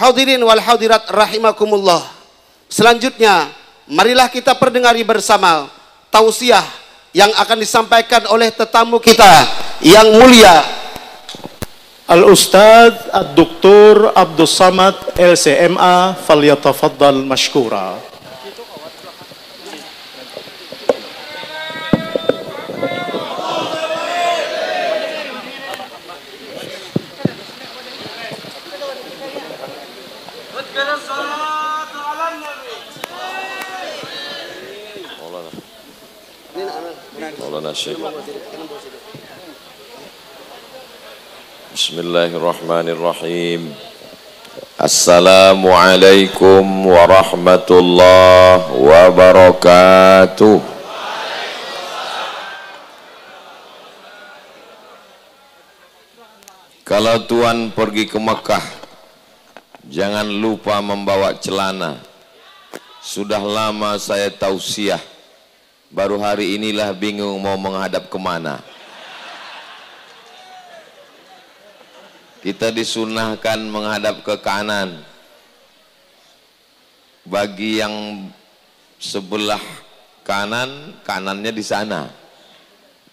Hadirin wal hadirat rahimakumullah. Selanjutnya, marilah kita perdengari bersama tausiah yang akan disampaikan oleh tetamu kita yang mulia Al-Ustadz Ad-Doktor Abdul Samad LCMA, falyatafaddal mashkura. Bismillahirrahmanirrahim. Assalamualaikum warahmatullahi wabarakatuh. Kalau Tuan pergi ke Mekah, jangan lupa membawa celana. Sudah lama saya tausiah, baru hari inilah bingung mau menghadap kemana. Kita disunahkan menghadap ke kanan. Bagi yang sebelah kanan, kanannya di sana.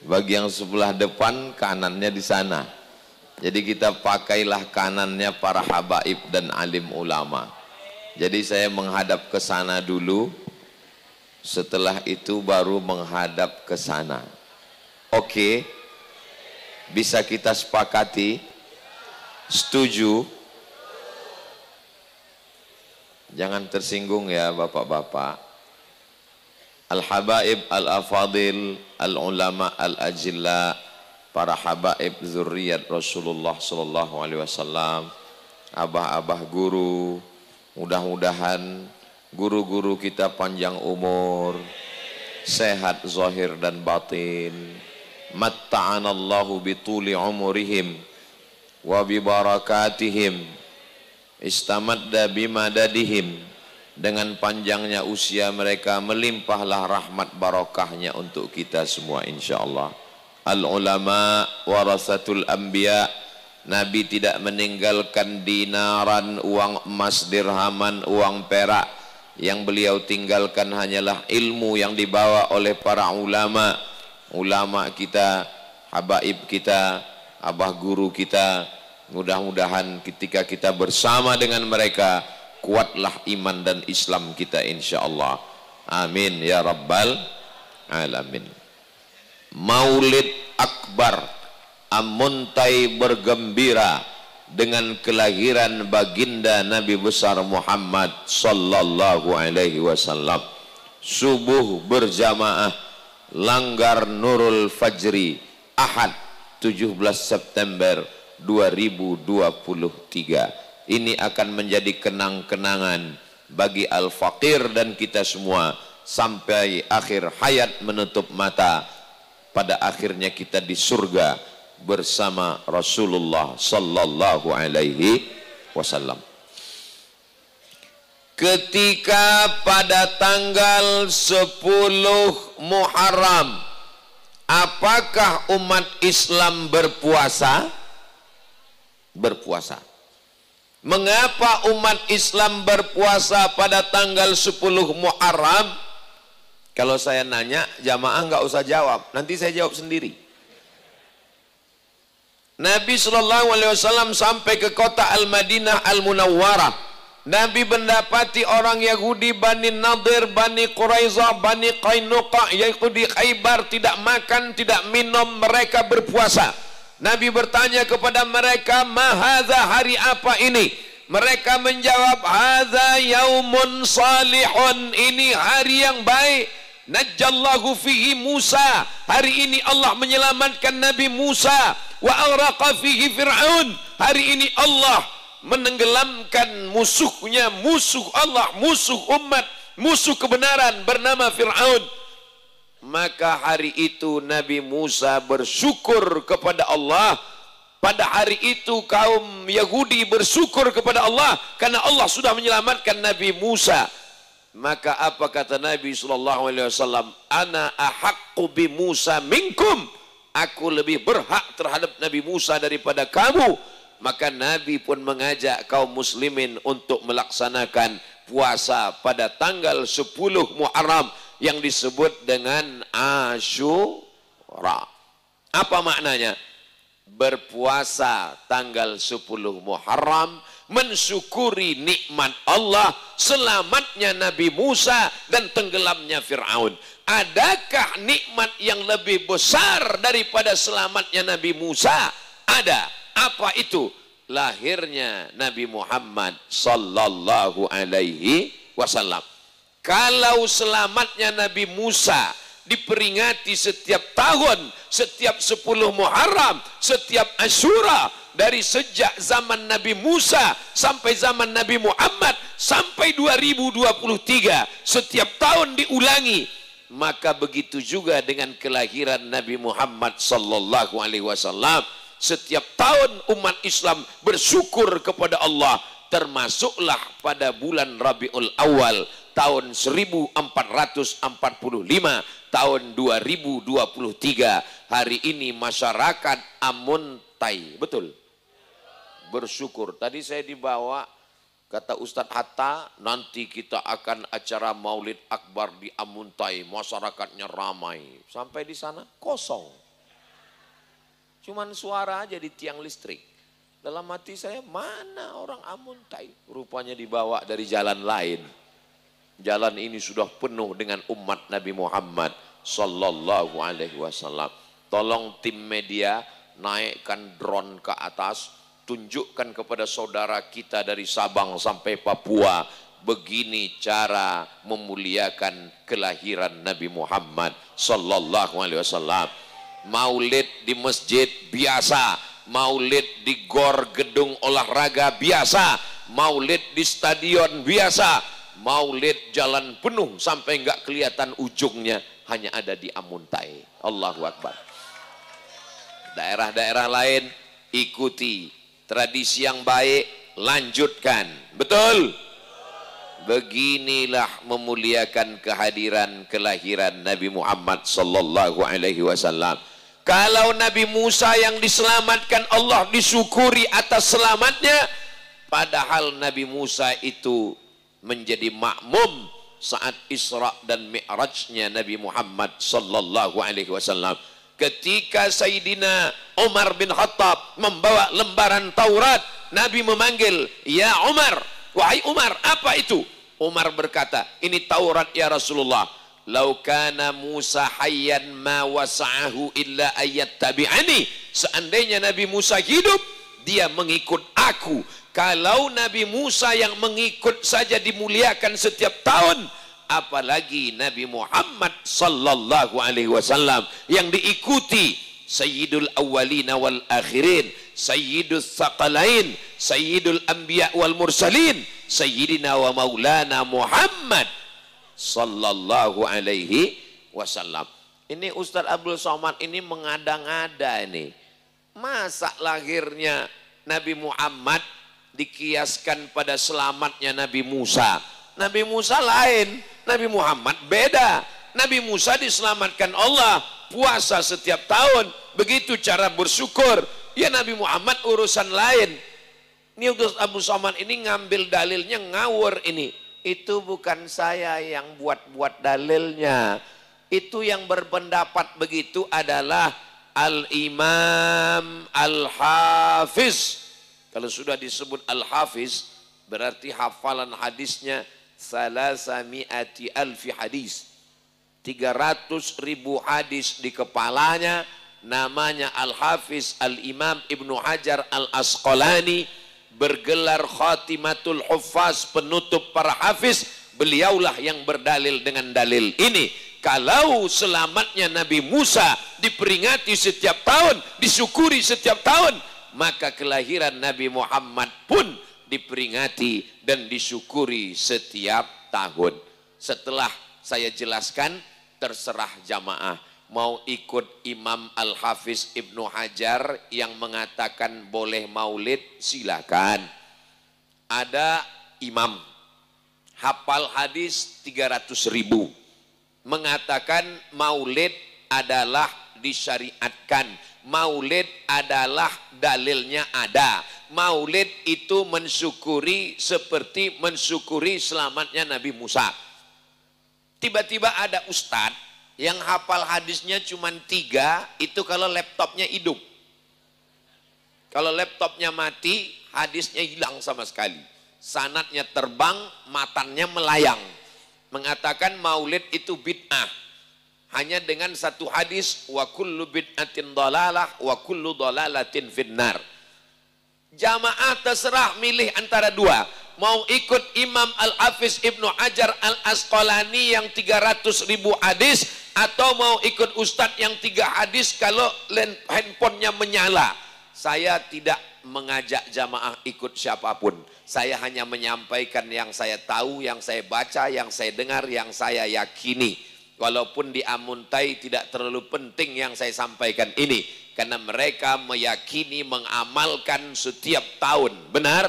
Bagi yang sebelah depan, kanannya di sana. Jadi kita pakailah kanannya para habaib dan alim ulama. Jadi saya menghadap ke sana dulu, setelah itu baru menghadap ke sana. Oke, bisa kita sepakati? Setuju? Jangan tersinggung ya bapak-bapak. Al-habaib, al-afadil, al-ulama, al-ajilla, para habaib zurriyat Rasulullah sallallahu alaihi wasallam, abah-abah guru, mudah-mudahan guru-guru kita panjang umur, sehat zahir dan batin. Matta'anallahu bituli umurihim wa bibarakatihim, istamadda bimadadihim, dengan panjangnya usia mereka melimpahlah rahmat barokahnya untuk kita semua insyaallah. Al ulama warasatul anbiya, Nabi tidak meninggalkan dinaran, uang emas, dirhaman, uang perak. Yang beliau tinggalkan hanyalah ilmu yang dibawa oleh para ulama, ulama kita, habaib kita, abah guru kita. Mudah-mudahan ketika kita bersama dengan mereka, kuatlah iman dan Islam kita insyaallah. Amin ya rabbal alamin. Maulid akbar, amuntai bergembira dengan kelahiran baginda Nabi besar Muhammad sallallahu alaihi wasallam. Subuh berjamaah, langgar nurul fajri, Ahad 17 September 2023. Ini akan menjadi kenang-kenangan bagi al-faqir dan kita semua sampai akhir hayat menutup mata. Pada akhirnya kita di surga bersama Rasulullah sallallahu alaihi wasallam. Ketika pada tanggal 10 Muharram, apakah umat Islam berpuasa? Berpuasa. Mengapa umat Islam berpuasa pada tanggal 10 Muharram? Kalau saya nanya, jamaah nggak usah jawab, nanti saya jawab sendiri. Nabi SAW sampai ke kota Al-Madinah Al-Munawwarah. Nabi mendapati orang Yahudi, Bani Nadir, Bani Quraizah, Bani Qainuqa, Yahudi Khaybar tidak makan, tidak minum, mereka berpuasa. Nabi bertanya kepada mereka, "Mahadza, hari apa ini?" Mereka menjawab, "Hadza yaumun salihun, ini hari yang baik. Najjallahu fihi Musa, hari ini Allah menyelamatkan Nabi Musa. Wa aghraqa fihi Fir'aun, hari ini Allah menenggelamkan musuhnya, musuh Allah, musuh umat, musuh kebenaran bernama Fir'aun." Maka hari itu Nabi Musa bersyukur kepada Allah. Pada hari itu kaum Yahudi bersyukur kepada Allah karena Allah sudah menyelamatkan Nabi Musa. Maka apa kata Nabi SAW? Ana ahaqqu bi Musa minkum, aku lebih berhak terhadap Nabi Musa daripada kamu. Maka Nabi pun mengajak kaum muslimin untuk melaksanakan puasa pada tanggal 10 Muharram yang disebut dengan Asyura. Apa maknanya? Berpuasa tanggal 10 Muharram, mensyukuri nikmat Allah, selamatnya Nabi Musa dan tenggelamnya Fir'aun. Adakah nikmat yang lebih besar daripada selamatnya Nabi Musa? Ada. Apa itu? Lahirnya Nabi Muhammad sallallahu alaihi wasallam. Kalau selamatnya Nabi Musa diperingati setiap tahun, setiap 10 Muharram, setiap Asyura, dari sejak zaman Nabi Musa sampai zaman Nabi Muhammad sampai 2023, setiap tahun diulangi, maka begitu juga dengan kelahiran Nabi Muhammad sallallahu alaihi wasallam. Setiap tahun umat Islam bersyukur kepada Allah, termasuklah pada bulan Rabiul Awal tahun 1445 tahun 2023. Hari ini masyarakat Amuntai, betul, bersyukur. Tadi saya dibawa, kata Ustadz Hatta, nanti kita akan acara Maulid Akbar di Amuntai, masyarakatnya ramai. Sampai di sana kosong, cuman suara aja di tiang listrik. Dalam hati saya, mana orang Amuntai? Rupanya dibawa dari jalan lain. Jalan ini sudah penuh dengan umat Nabi Muhammad sallallahu alaihi wasallam. Tolong tim media naikkan drone ke atas, tunjukkan kepada saudara kita dari Sabang sampai Papua, begini cara memuliakan kelahiran Nabi Muhammad sallallahu alaihi wasallam. Maulid di masjid biasa, maulid di gor gedung olahraga biasa, maulid di stadion biasa, maulid jalan penuh sampai enggak kelihatan ujungnya, hanya ada di Amuntai. Allahu Akbar. Daerah-daerah lain ikuti tradisi yang baik, lanjutkan. Betul? Beginilah memuliakan kehadiran kelahiran Nabi Muhammad sallallahu alaihi wasallam. Kalau Nabi Musa yang diselamatkan Allah disyukuri atas selamatnya, padahal Nabi Musa itu menjadi makmum saat Isra dan Mi'rajnya Nabi Muhammad sallallahu alaihi wasallam. Ketika Sayyidina Umar bin Khattab membawa lembaran Taurat, Nabi memanggil, "Ya Umar, wahai Umar, apa itu?" Umar berkata, "Ini Taurat ya Rasulullah. Lau kana Musa hayyan ma wasa'ahu illa ayat tabi'ani." Seandainya Nabi Musa hidup, dia mengikut aku. Kalau Nabi Musa yang mengikut saja dimuliakan setiap tahun, apalagi Nabi Muhammad sallallahu alaihi wasallam yang diikuti Sayyidul Awwalina wal Akhirin, Sayyidul Thaqalain, Sayyidul Anbiya wal Mursalin, Sayyidina wa Maulana Muhammad sallallahu alaihi wasallam. Ini Ustadz Abdul Somad ini mengada-ngada ini. Masa lahirnya Nabi Muhammad dikiaskan pada selamatnya Nabi Musa? Nabi Musa lain, Nabi Muhammad beda. Nabi Musa diselamatkan Allah, puasa setiap tahun, begitu cara bersyukur. Ya Nabi Muhammad urusan lain. Ini Ustadz Abdul Somad ini ngambil dalilnya ngawur ini. Itu bukan saya yang buat-buat dalilnya. Itu yang berpendapat begitu adalah Al-Imam Al-Hafiz. Kalau sudah disebut Al-Hafiz, berarti hafalan hadisnya 300.000 hadis. 300.000 hadis di kepalanya. Namanya Al-Hafiz Al-Imam Ibnu Hajar Al-Asqalani, bergelar Khatimatul Huffaz, penutup para hafiz. Beliaulah yang berdalil dengan dalil ini. Kalau selamatnya Nabi Musa diperingati setiap tahun, disyukuri setiap tahun, maka kelahiran Nabi Muhammad pun diperingati dan disyukuri setiap tahun. Setelah saya jelaskan, terserah jamaah mau ikut Imam Al-Hafiz Ibnu Hajar yang mengatakan boleh maulid, silakan. Ada imam hafal hadis 300.000 mengatakan maulid adalah disyariatkan, maulid adalah dalilnya ada. Maulid itu mensyukuri seperti mensyukuri selamatnya Nabi Musa. Tiba-tiba ada ustadz yang hafal hadisnya cuma 3, itu kalau laptopnya hidup. Kalau laptopnya mati, hadisnya hilang sama sekali. Sanadnya terbang, matannya melayang. Mengatakan maulid itu bid'ah. Hanya dengan satu hadis, wa kullu bid'atin dhalalah wa kullu dhalalatin finnar. Jamaah terserah milih antara 2. Mau ikut Imam Al-Hafiz Ibnu Hajar Al-Asqalani yang 300.000 hadis, atau mau ikut Ustadz yang 3 hadis kalau handphonenya menyala. Saya tidak mengajak jamaah ikut siapapun. Saya hanya menyampaikan yang saya tahu, yang saya baca, yang saya dengar, yang saya yakini. Walaupun di Amuntai tidak terlalu penting yang saya sampaikan ini, karena mereka meyakini, mengamalkan setiap tahun. Benar?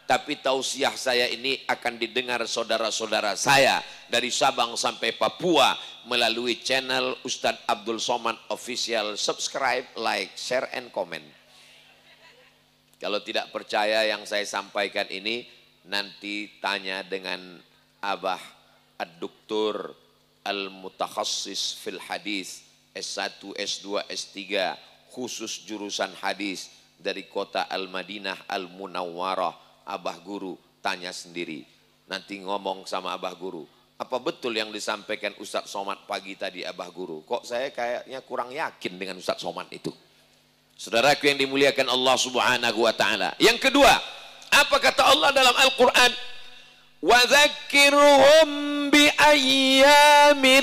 Tapi tausiah saya ini akan didengar saudara-saudara saya dari Sabang sampai Papua melalui channel Ustadz Abdul Somad Official. Subscribe, like, share, and comment. Kalau tidak percaya yang saya sampaikan ini, nanti tanya dengan Abah Ad-Doktor Al-Mutakhassis fil Hadis S1, S2, S3 khusus jurusan hadis dari kota Al-Madinah Al-Munawwarah. Abah Guru tanya sendiri. Nanti ngomong sama Abah Guru, apa betul yang disampaikan Ustadz Somad pagi tadi Abah Guru? Kok saya kayaknya kurang yakin dengan Ustadz Somad itu. Saudaraku yang dimuliakan Allah Subhanahu wa taala. Yang kedua, apa kata Allah dalam Al-Qur'an? Wa dzakirhum bi ayyamillah.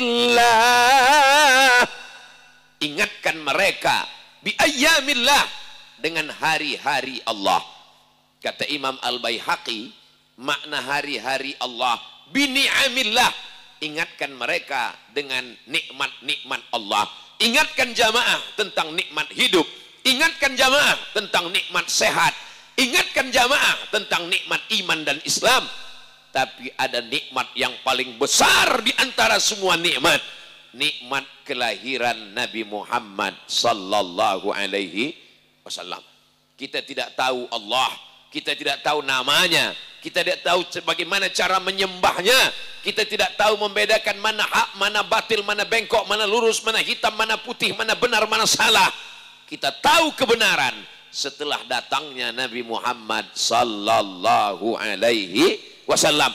Ingatkan mereka bi ayyamillah, dengan hari-hari Allah. Kata Imam Al-Baihaqi, makna hari-hari Allah bi ni'amillah. Ingatkan mereka dengan nikmat-nikmat Allah. Ingatkan jamaah tentang nikmat hidup. Ingatkan jamaah tentang nikmat sehat. Ingatkan jamaah tentang nikmat iman dan Islam. Tapi ada nikmat yang paling besar di antara semua nikmat. Nikmat kelahiran Nabi Muhammad sallallahu alaihi wasallam. Kita tidak tahu Allah, kita tidak tahu namanya, kita tidak tahu bagaimana cara menyembahnya, kita tidak tahu membedakan mana hak, mana batil, mana bengkok, mana lurus, mana hitam, mana putih, mana benar, mana salah. Kita tahu kebenaran setelah datangnya Nabi Muhammad sallallahu alaihi wasallam.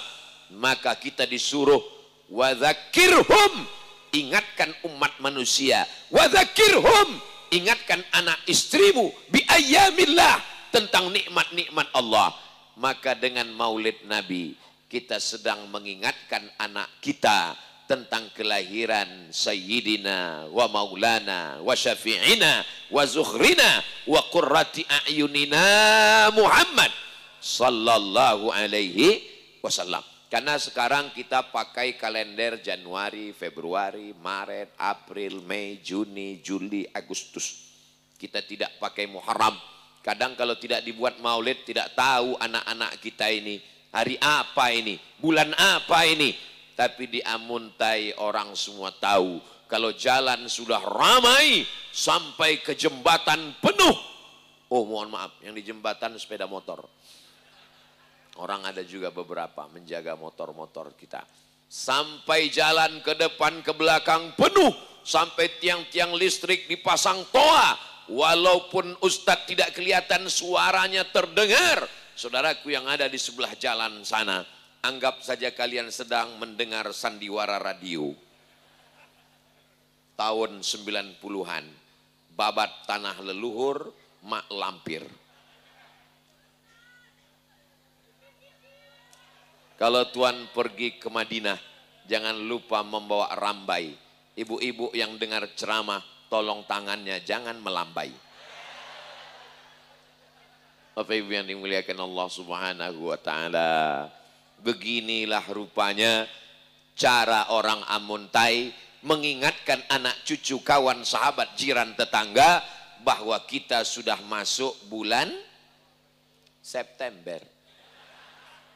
Maka kita disuruh wadzakirhum, ingatkan umat manusia, wadzakirhum, ingatkan anak istrimu bi ayyamillah, tentang nikmat-nikmat Allah. Maka dengan maulid Nabi kita sedang mengingatkan anak kita tentang kelahiran Sayyidina wa Maulana wa Syafi'ina wa Zuhrina wa Qurrati A'yunina Muhammad sallallahu alaihi wasallam. Karena sekarang kita pakai kalender Januari, Februari, Maret, April, Mei, Juni, Juli, Agustus. Kita tidak pakai Muharram. Kadang kalau tidak dibuat maulid, tidak tahu anak-anak kita ini hari apa ini, bulan apa ini. Tapi di Amuntai orang semua tahu, kalau jalan sudah ramai sampai ke jembatan penuh. Oh mohon maaf, yang di jembatan sepeda motor. Orang ada juga beberapa menjaga motor-motor kita. Sampai jalan ke depan ke belakang penuh, sampai tiang-tiang listrik dipasang toa. Walaupun ustadz tidak kelihatan, suaranya terdengar. Saudaraku yang ada di sebelah jalan sana, anggap saja kalian sedang mendengar sandiwara radio. Tahun 90-an, babat tanah leluhur, mak lampir. Kalau Tuan pergi ke Madinah, jangan lupa membawa rambai. Ibu-ibu yang dengar ceramah, tolong tangannya jangan melambai. Bapak Ibu yang dimuliakan Allah Subhanahu wa taala, beginilah rupanya cara orang Amuntai mengingatkan anak cucu, kawan, sahabat, jiran, tetangga bahwa kita sudah masuk bulan September.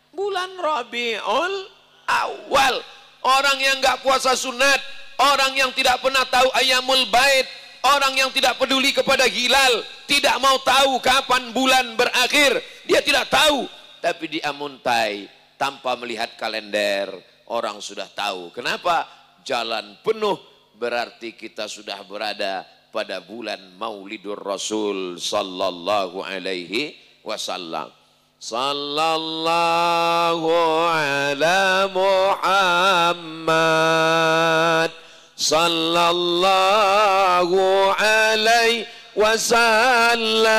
Bulan Rabiul Awal. Orang yang nggak puasa sunat, orang yang tidak pernah tahu Ayyamul Bait, orang yang tidak peduli kepada hilal, tidak mau tahu kapan bulan berakhir, dia tidak tahu, tapi dia muntai tanpa melihat kalender. Orang sudah tahu. Kenapa? Jalan penuh, berarti kita sudah berada pada bulan Maulidur Rasul sallallahu alaihi wasallam. Sallallahu ala Muhammad sallallahu alaihi wasallam.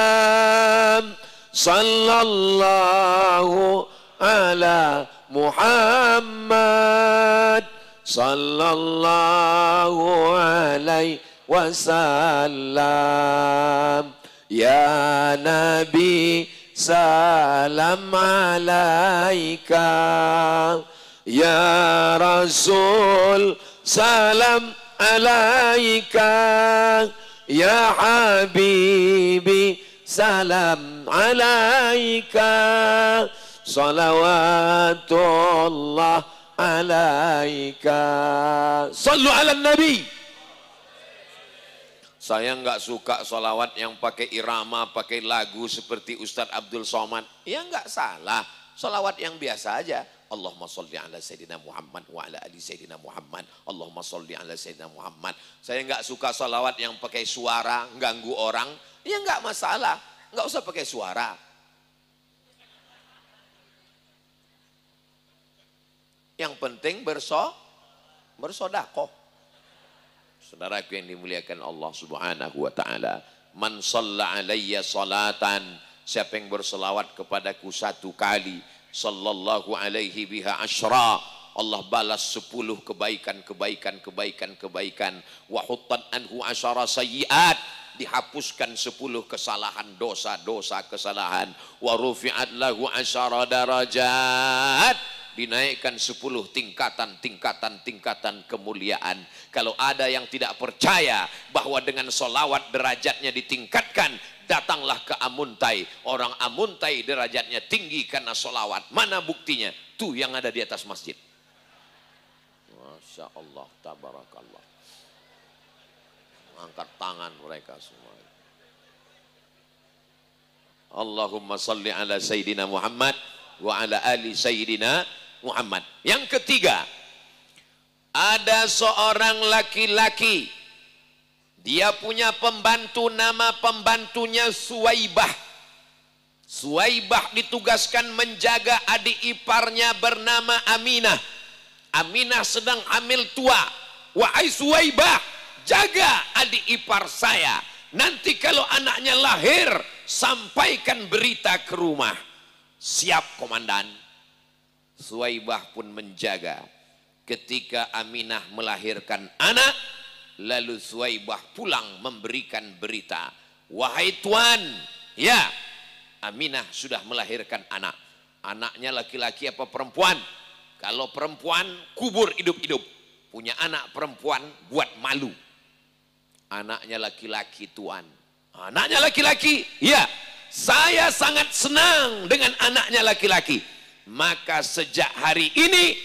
Sallallahu ala Muhammad sallallahu alaihi wasallam. Ya Nabi salam alaika, ya Rasul salam alaika, ya Habibi salam alaika, salawatullah alaika. Sallu ala Nabi. Saya nggak suka sholawat yang pakai irama, pakai lagu seperti Ustadz Abdul Somad. Ya nggak salah, sholawat yang biasa aja. Allahumma sholli ala Sayyidina Muhammad wa ala ali Sayyidina Muhammad. Allahumma sholli ala Sayyidina Muhammad. Saya nggak suka sholawat yang pakai suara, ganggu orang. Ya nggak masalah, nggak usah pakai suara. Yang penting bersodakoh. Saudaraku yang dimuliakan Allah subhanahu wa ta'ala, man shalla alayya salatan, siapa yang berselawat kepadaku satu kali, sallallahu alaihi biha asyra, Allah balas 10 kebaikan, wa huttan anhu asyara sayyiat, dihapuskan 10 kesalahan, dosa-dosa kesalahan, wa rufi'at lahu asyara darajat, dinaikkan 10 tingkatan kemuliaan. Kalau ada yang tidak percaya bahwa dengan solawat derajatnya ditingkatkan, datanglah ke Amuntai. Orang Amuntai derajatnya tinggi karena solawat. Mana buktinya? Tuh yang ada di atas masjid. Masya Allah, tabarakallah. Angkat tangan mereka semua. Allahumma salli ala Sayyidina Muhammad wa ala ali Sayyidina Muhammad. Yang ketiga, ada seorang laki-laki, dia punya pembantu, nama pembantunya Suwaibah. Suwaibah ditugaskan menjaga adik iparnya bernama Aminah. Aminah sedang hamil tua. Wahai Suwaibah, jaga adik ipar saya. Nanti kalau anaknya lahir, sampaikan berita ke rumah. Siap komandan. Suwaibah pun menjaga. Ketika Aminah melahirkan anak, lalu Suwaibah pulang memberikan berita, wahai tuan, ya, Aminah sudah melahirkan anak. Anaknya laki-laki apa perempuan? Kalau perempuan, kubur hidup-hidup. Punya anak perempuan, buat malu. Anaknya laki-laki, tuan. Anaknya laki-laki, ya, saya sangat senang dengan anaknya laki-laki. Maka sejak hari ini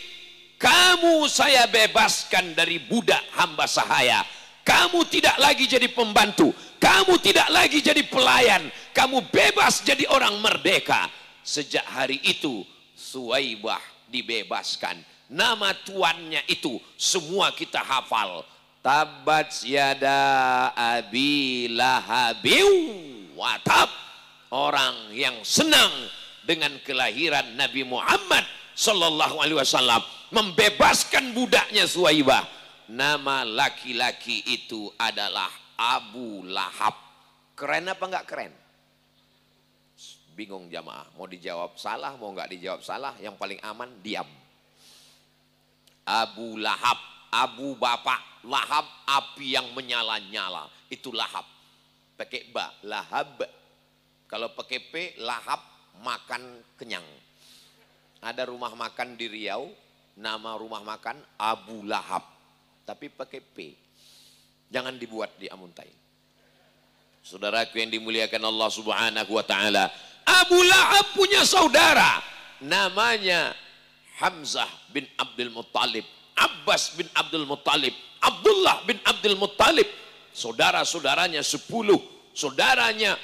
kamu saya bebaskan dari budak hamba sahaya. Kamu tidak lagi jadi pembantu, kamu tidak lagi jadi pelayan, kamu bebas jadi orang merdeka. Sejak hari itu Suwaibah dibebaskan. Nama tuannya itu semua kita hafal. Tabat yada abi lahabiu watab. Orang yang senang dengan kelahiran Nabi Muhammad sallallahu alaihi wasallam, membebaskan budaknya Suwaibah. Nama laki-laki itu adalah Abu Lahab. Keren apa enggak keren? Bingung jamaah, mau dijawab salah, mau enggak dijawab salah, yang paling aman diam. Abu Lahab, Abu bapak, Lahab api yang menyala-nyala, itu Lahab. Pakai ba, Lahab. Kalau pakai P, Lahab, makan kenyang. Ada rumah makan di Riau, nama rumah makan Abu Lahab, tapi pakai P. Jangan dibuat di Amuntai. Saudaraku yang dimuliakan Allah subhanahu wa ta'ala, Abu Lahab punya saudara, namanya Hamzah bin Abdul Muttalib, Abbas bin Abdul Muttalib, Abdullah bin Abdul Muttalib. Saudara-saudaranya 10, saudaranya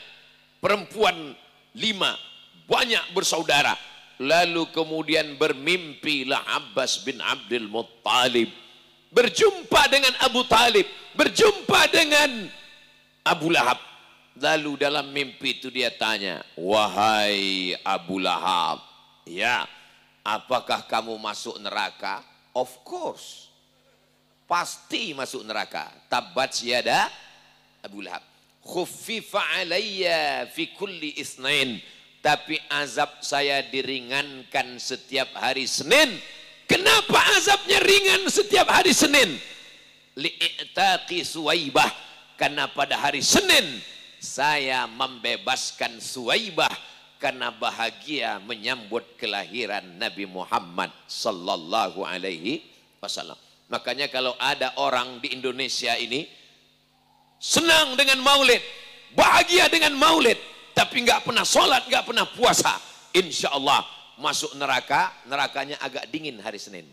perempuan 5, banyak bersaudara. Lalu kemudian bermimpilah Abbas bin Abdul Muttalib berjumpa dengan Abu Talib, berjumpa dengan Abu Lahab. Lalu dalam mimpi itu dia tanya, wahai Abu Lahab, ya, apakah kamu masuk neraka? Of course, pasti masuk neraka. Tabat yada Abu Lahab. Khuffifa alayya fi kulli isnain. Tapi azab saya diringankan setiap hari Senin. Kenapa azabnya ringan setiap hari Senin? Li'itaqi Suwaibah. Karena pada hari Senin saya membebaskan Suwaibah karena bahagia menyambut kelahiran Nabi Muhammad sallallahu alaihi wasallam. Makanya kalau ada orang di Indonesia ini senang dengan maulid, bahagia dengan maulid, tapi nggak pernah sholat, nggak pernah puasa, insya Allah masuk neraka, nerakanya agak dingin hari Senin.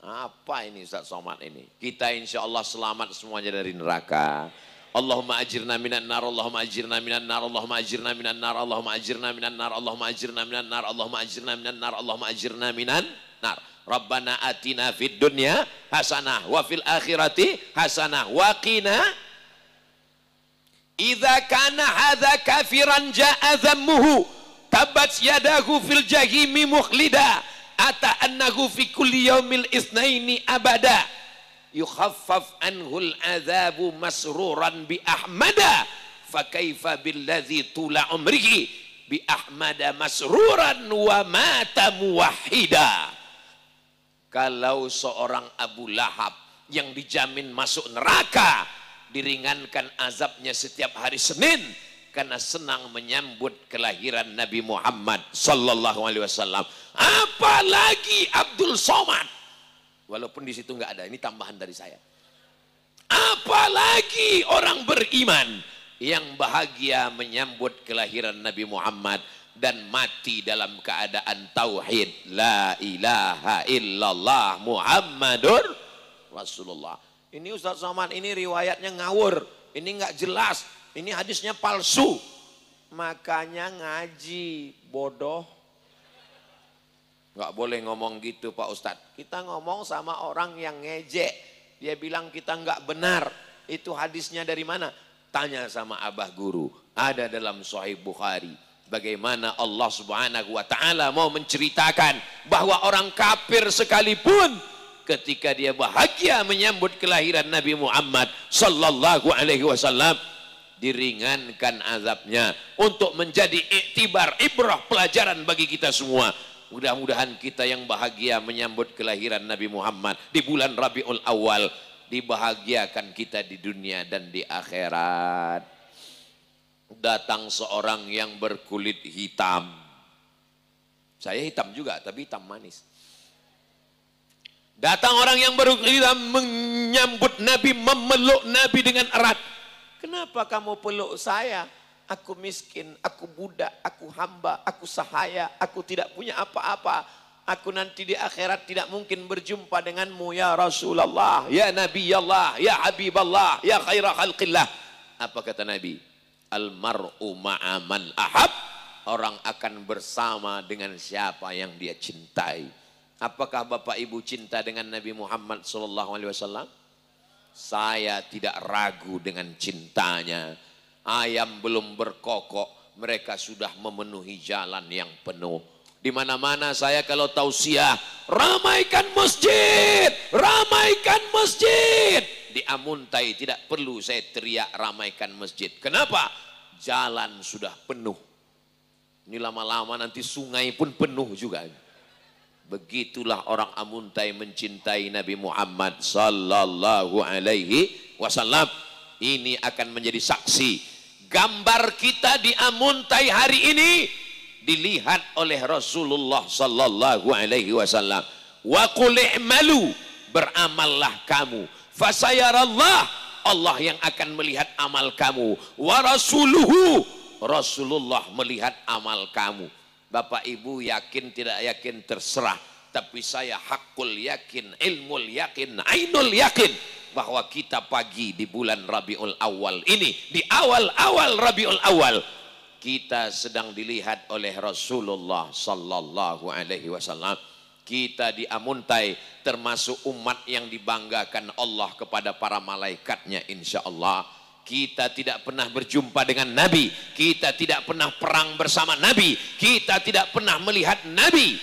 Apa ini Ustaz Somad ini? Kita insya Allah selamat semuanya dari neraka. Allahumma ajirna minan nar, Allahumma ajirna minan nar, Allahumma ajirna minan nar, Allahumma ajirna minan nar, Allahumma ajirna minan nar, Allahumma ajirna minan nar, Allahumma ajirna minan nar. Rabbana atina fid dunya hasanah wa fil akhirati hasanah wa qina. Idza kana hadza kafiran jaa dhammuhu tabat yadahu fil jahimi mukhlida ata annahu fi kulli yaumil itsnaini abada yukhaffaf anhul azabu masruran bi ahmada fa kaifa billadzi tula umrihi bi ahmada masruran wa mata muwahhida. Kalau seorang Abu Lahab yang dijamin masuk neraka diringankan azabnya setiap hari Senin karena senang menyambut kelahiran Nabi Muhammad sallallahu alaihi wasallam, apalagi Abdul Somad. Walaupun di situ nggak ada, ini tambahan dari saya. Apalagi orang beriman yang bahagia menyambut kelahiran Nabi Muhammad dan mati dalam keadaan tauhid, la ilaha illallah Muhammadur Rasulullah. Ini Ustaz Somad, ini riwayatnya ngawur, ini nggak jelas, ini hadisnya palsu. Makanya ngaji, bodoh. Nggak boleh ngomong gitu Pak Ustadz. Kita ngomong sama orang yang ngejek, dia bilang kita nggak benar. Itu hadisnya dari mana? Tanya sama abah guru. Ada dalam Sahih Bukhari. Bagaimana Allah Subhanahu wa ta'ala mau menceritakan bahwa orang kafir sekalipun ketika dia bahagia menyambut kelahiran Nabi Muhammad sallallahu alaihi wasallam diringankan azabnya untuk menjadi iktibar, ibrah, pelajaran bagi kita semua. Mudah-mudahan kita yang bahagia menyambut kelahiran Nabi Muhammad di bulan Rabiul Awal dibahagiakan kita di dunia dan di akhirat. Datang seorang yang berkulit hitam. Saya hitam juga, tapi hitam manis. Datang orang yang berkulit hitam menyambut Nabi, memeluk Nabi dengan erat. Kenapa kamu peluk saya? Aku miskin, aku budak, aku hamba, aku sahaya, aku tidak punya apa-apa. Aku nanti di akhirat tidak mungkin berjumpa denganmu ya Rasulullah, ya Nabi Allah, ya Habiballah, ya khaira khalqillah. Apa kata Nabi? Almar'u ma'aman ahab. Orang akan bersama dengan siapa yang dia cintai. Apakah Bapak Ibu cinta dengan Nabi Muhammad SAW? Saya tidak ragu dengan cintanya. Ayam belum berkokok, mereka sudah memenuhi jalan yang penuh. Di mana-mana saya kalau tausiah, ramaikan masjid, ramaikan masjid. Di Amuntai tidak perlu saya teriak ramaikan masjid. Kenapa? Jalan sudah penuh. Ini lama-lama nanti sungai pun penuh juga. Begitulah orang Amuntai mencintai Nabi Muhammad sallallahu alaihi wasallam. Ini akan menjadi saksi. Gambar kita di Amuntai hari ini dilihat oleh Rasulullah sallallahu alaihi wasallam. Wa qul i'malu, beramallah kamu. Fasayarallah, Allah yang akan melihat amal kamu. Wa rasuluhu, Rasulullah melihat amal kamu. Bapak Ibu yakin tidak yakin terserah. Tapi saya hakul yakin, ilmul yakin, ainul yakin. bahwa kita pagi di bulan Rabiul Awal ini, di awal-awal Rabiul Awal, kita sedang dilihat oleh Rasulullah sallallahu alaihi wasallam. Kita diamuntai termasuk umat yang dibanggakan Allah kepada para malaikatnya, insya Allah. Kita tidak pernah berjumpa dengan Nabi, kita tidak pernah perang bersama Nabi, kita tidak pernah melihat Nabi,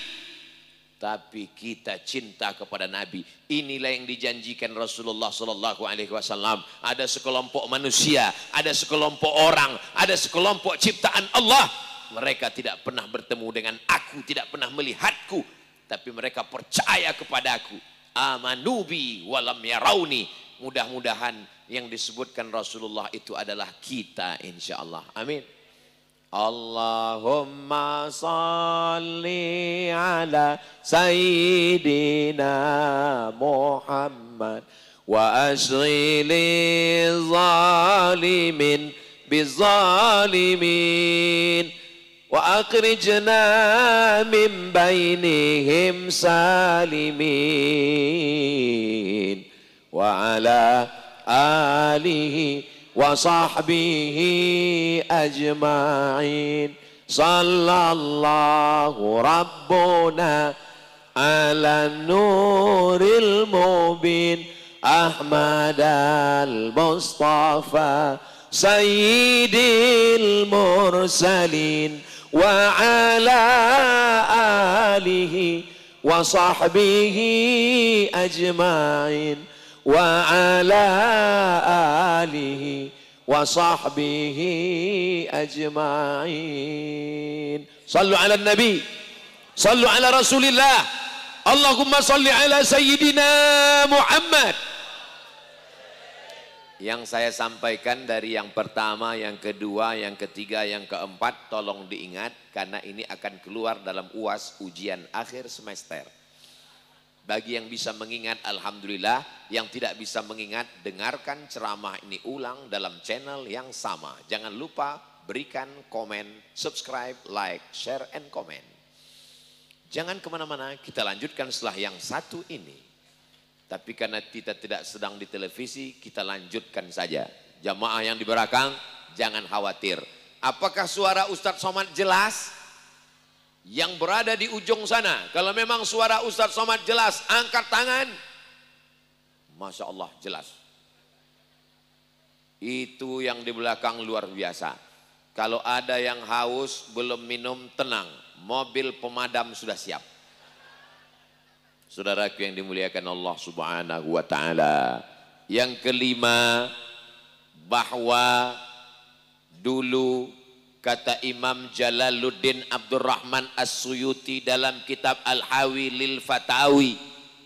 tapi kita cinta kepada Nabi. Inilah yang dijanjikan Rasulullah sallallahu alaihi wasallam. Ada sekelompok manusia, ada sekelompok orang, ada sekelompok ciptaan Allah. Mereka tidak pernah bertemu dengan aku, tidak pernah melihatku, tapi mereka percaya kepadaku. Amanubi walam yarauni. Mudah-mudahan yang disebutkan Rasulullah itu adalah kita, insyaallah. Amin. Allahumma salli ala sayyidina Muhammad wa ashghili zalimin bizalimin wa akhrijna min bainihim salimin wa ala alihi wa sahbihi ajma'in. Sallallahu rabbuna ala nuril mubin Ahmad al-Mustafa sayyidil mursalin wa ala alihi wa sahbihi ajma'in wa ala alihi wa sahbihi ajma'in. Sallu ala nabi, sallu ala rasulillah. Allahumma salli ala sayyidina Muhammad. Yang saya sampaikan dari yang pertama, yang kedua, yang ketiga, yang keempat, tolong diingat karena ini akan keluar dalam UAS, ujian akhir semester. Bagi yang bisa mengingat, alhamdulillah. Yang tidak bisa mengingat, dengarkan ceramah ini ulang dalam channel yang sama. Jangan lupa berikan komen, subscribe, like, share, and comment. Jangan kemana-mana, kita lanjutkan setelah yang satu ini. Tapi karena kita tidak sedang di televisi, kita lanjutkan saja. Jamaah yang di belakang, jangan khawatir. Apakah suara Ustadz Somad jelas? Yang berada di ujung sana, kalau memang suara Ustadz Somad jelas, angkat tangan. Masya Allah, jelas. Itu yang di belakang luar biasa. Kalau ada yang haus belum minum, tenang, mobil pemadam sudah siap. Saudaraku yang dimuliakan Allah subhanahu wa ta'ala. Yang kelima, bahwa dulu kata Imam Jalaluddin Abdurrahman As-Suyuti dalam kitab Al-Hawi lil Fatawi,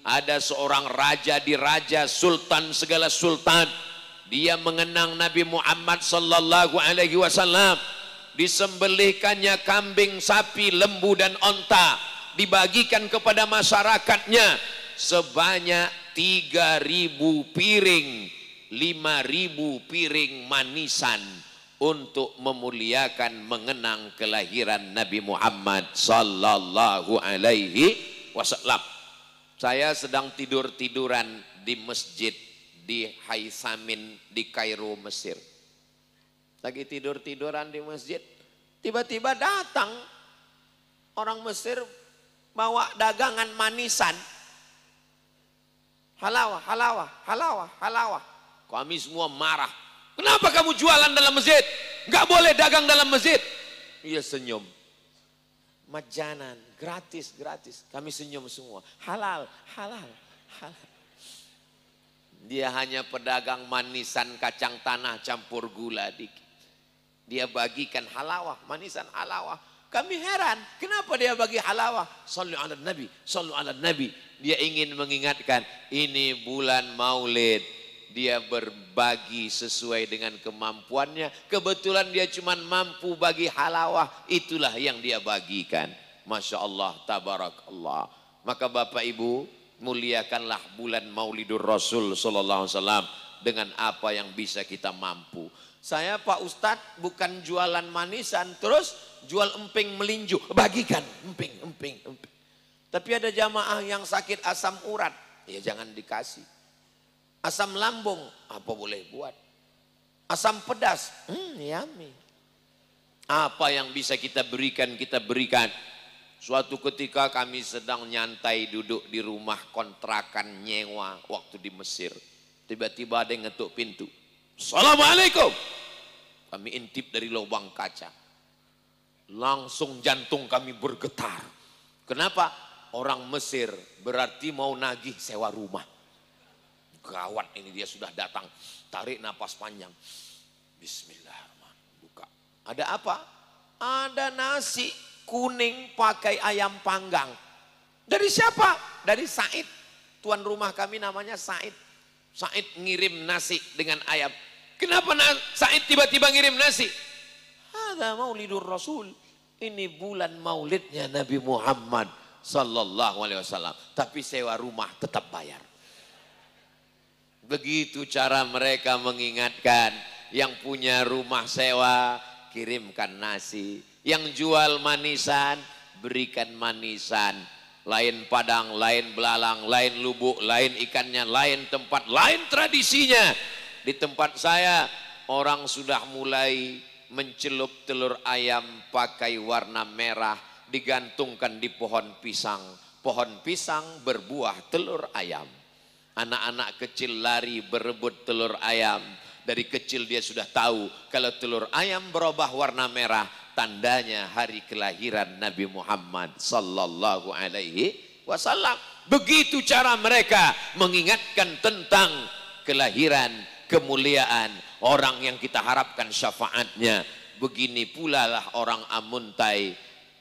ada seorang raja di raja, sultan segala sultan. Dia mengenang Nabi Muhammad sallallahu alaihi wasallam. Disembelihkannya kambing, sapi, lembu dan onta, dibagikan kepada masyarakatnya sebanyak 3.000 piring, 5.000 piring manisan untuk memuliakan mengenang kelahiran Nabi Muhammad sallallahu alaihi wasallam. Saya sedang tidur-tiduran di masjid di Haisamin di Kairo, Mesir. Lagi tidur-tiduran di masjid, tiba-tiba datang orang Mesir bawa dagangan manisan. Halawah, halawah, halawah, halawah. Kami semua marah. Kenapa kamu jualan dalam masjid? Enggak boleh dagang dalam masjid. Ia senyum. Majanan, gratis, gratis. Kami senyum semua. Halal, halal, halal. Dia hanya pedagang manisan kacang tanah campur gula dikit. Dia bagikan halawah, manisan halawah. Kami heran, kenapa dia bagi halawah? Sallu ala nabi, sallu ala nabi. Dia ingin mengingatkan, ini bulan Maulid. Dia berbagi sesuai dengan kemampuannya. Kebetulan dia cuma mampu bagi halawah. Itulah yang dia bagikan. Masya Allah, tabarakallah. Maka Bapak Ibu, muliakanlah bulan Maulidur Rasul sallallahu alaihi wasallam dengan apa yang bisa kita mampu. Saya Pak Ustadz bukan jualan manisan, terus jual emping melinju. Bagikan emping. Tapi ada jamaah yang sakit asam urat, ya jangan dikasih. Asam lambung, apa boleh buat? Asam pedas, yummy. Apa yang bisa kita berikan, kita berikan. Suatu ketika kami sedang nyantai duduk di rumah kontrakan nyewa waktu di Mesir. Tiba-tiba ada yang ngetuk pintu. Assalamualaikum. Kami intip dari lubang kaca. Langsung jantung kami bergetar. Kenapa? Orang Mesir berarti mau nagih sewa rumah. Gawat, ini dia sudah datang. Tarik napas panjang. Bismillahirrahmanirrahim. Buka. Ada apa? Ada nasi kuning pakai ayam panggang. Dari siapa? Dari Said. Tuan rumah kami namanya Said. Said ngirim nasi dengan ayam. Kenapa Said tiba-tiba ngirim nasi? Ada maulidur Rasul. Ini bulan maulidnya Nabi Muhammad sallallahu alaihi wasallam. Tapi sewa rumah tetap bayar. Begitu cara mereka mengingatkan. Yang punya rumah sewa, kirimkan nasi. Yang jual manisan, berikan manisan. Lain padang, lain belalang, lain lubuk, lain ikannya, lain tempat, lain tradisinya. Di tempat saya, orang sudah mulai mencelup telur ayam pakai warna merah, digantungkan di pohon pisang. Pohon pisang berbuah telur ayam. Anak-anak kecil lari berebut telur ayam. Dari kecil dia sudah tahu kalau telur ayam berubah warna merah, tandanya hari kelahiran Nabi Muhammad sallallahu alaihi wasallam. Begitu cara mereka mengingatkan tentang kelahiran, kemuliaan orang yang kita harapkan syafaatnya. Begini pula lah orang Amuntai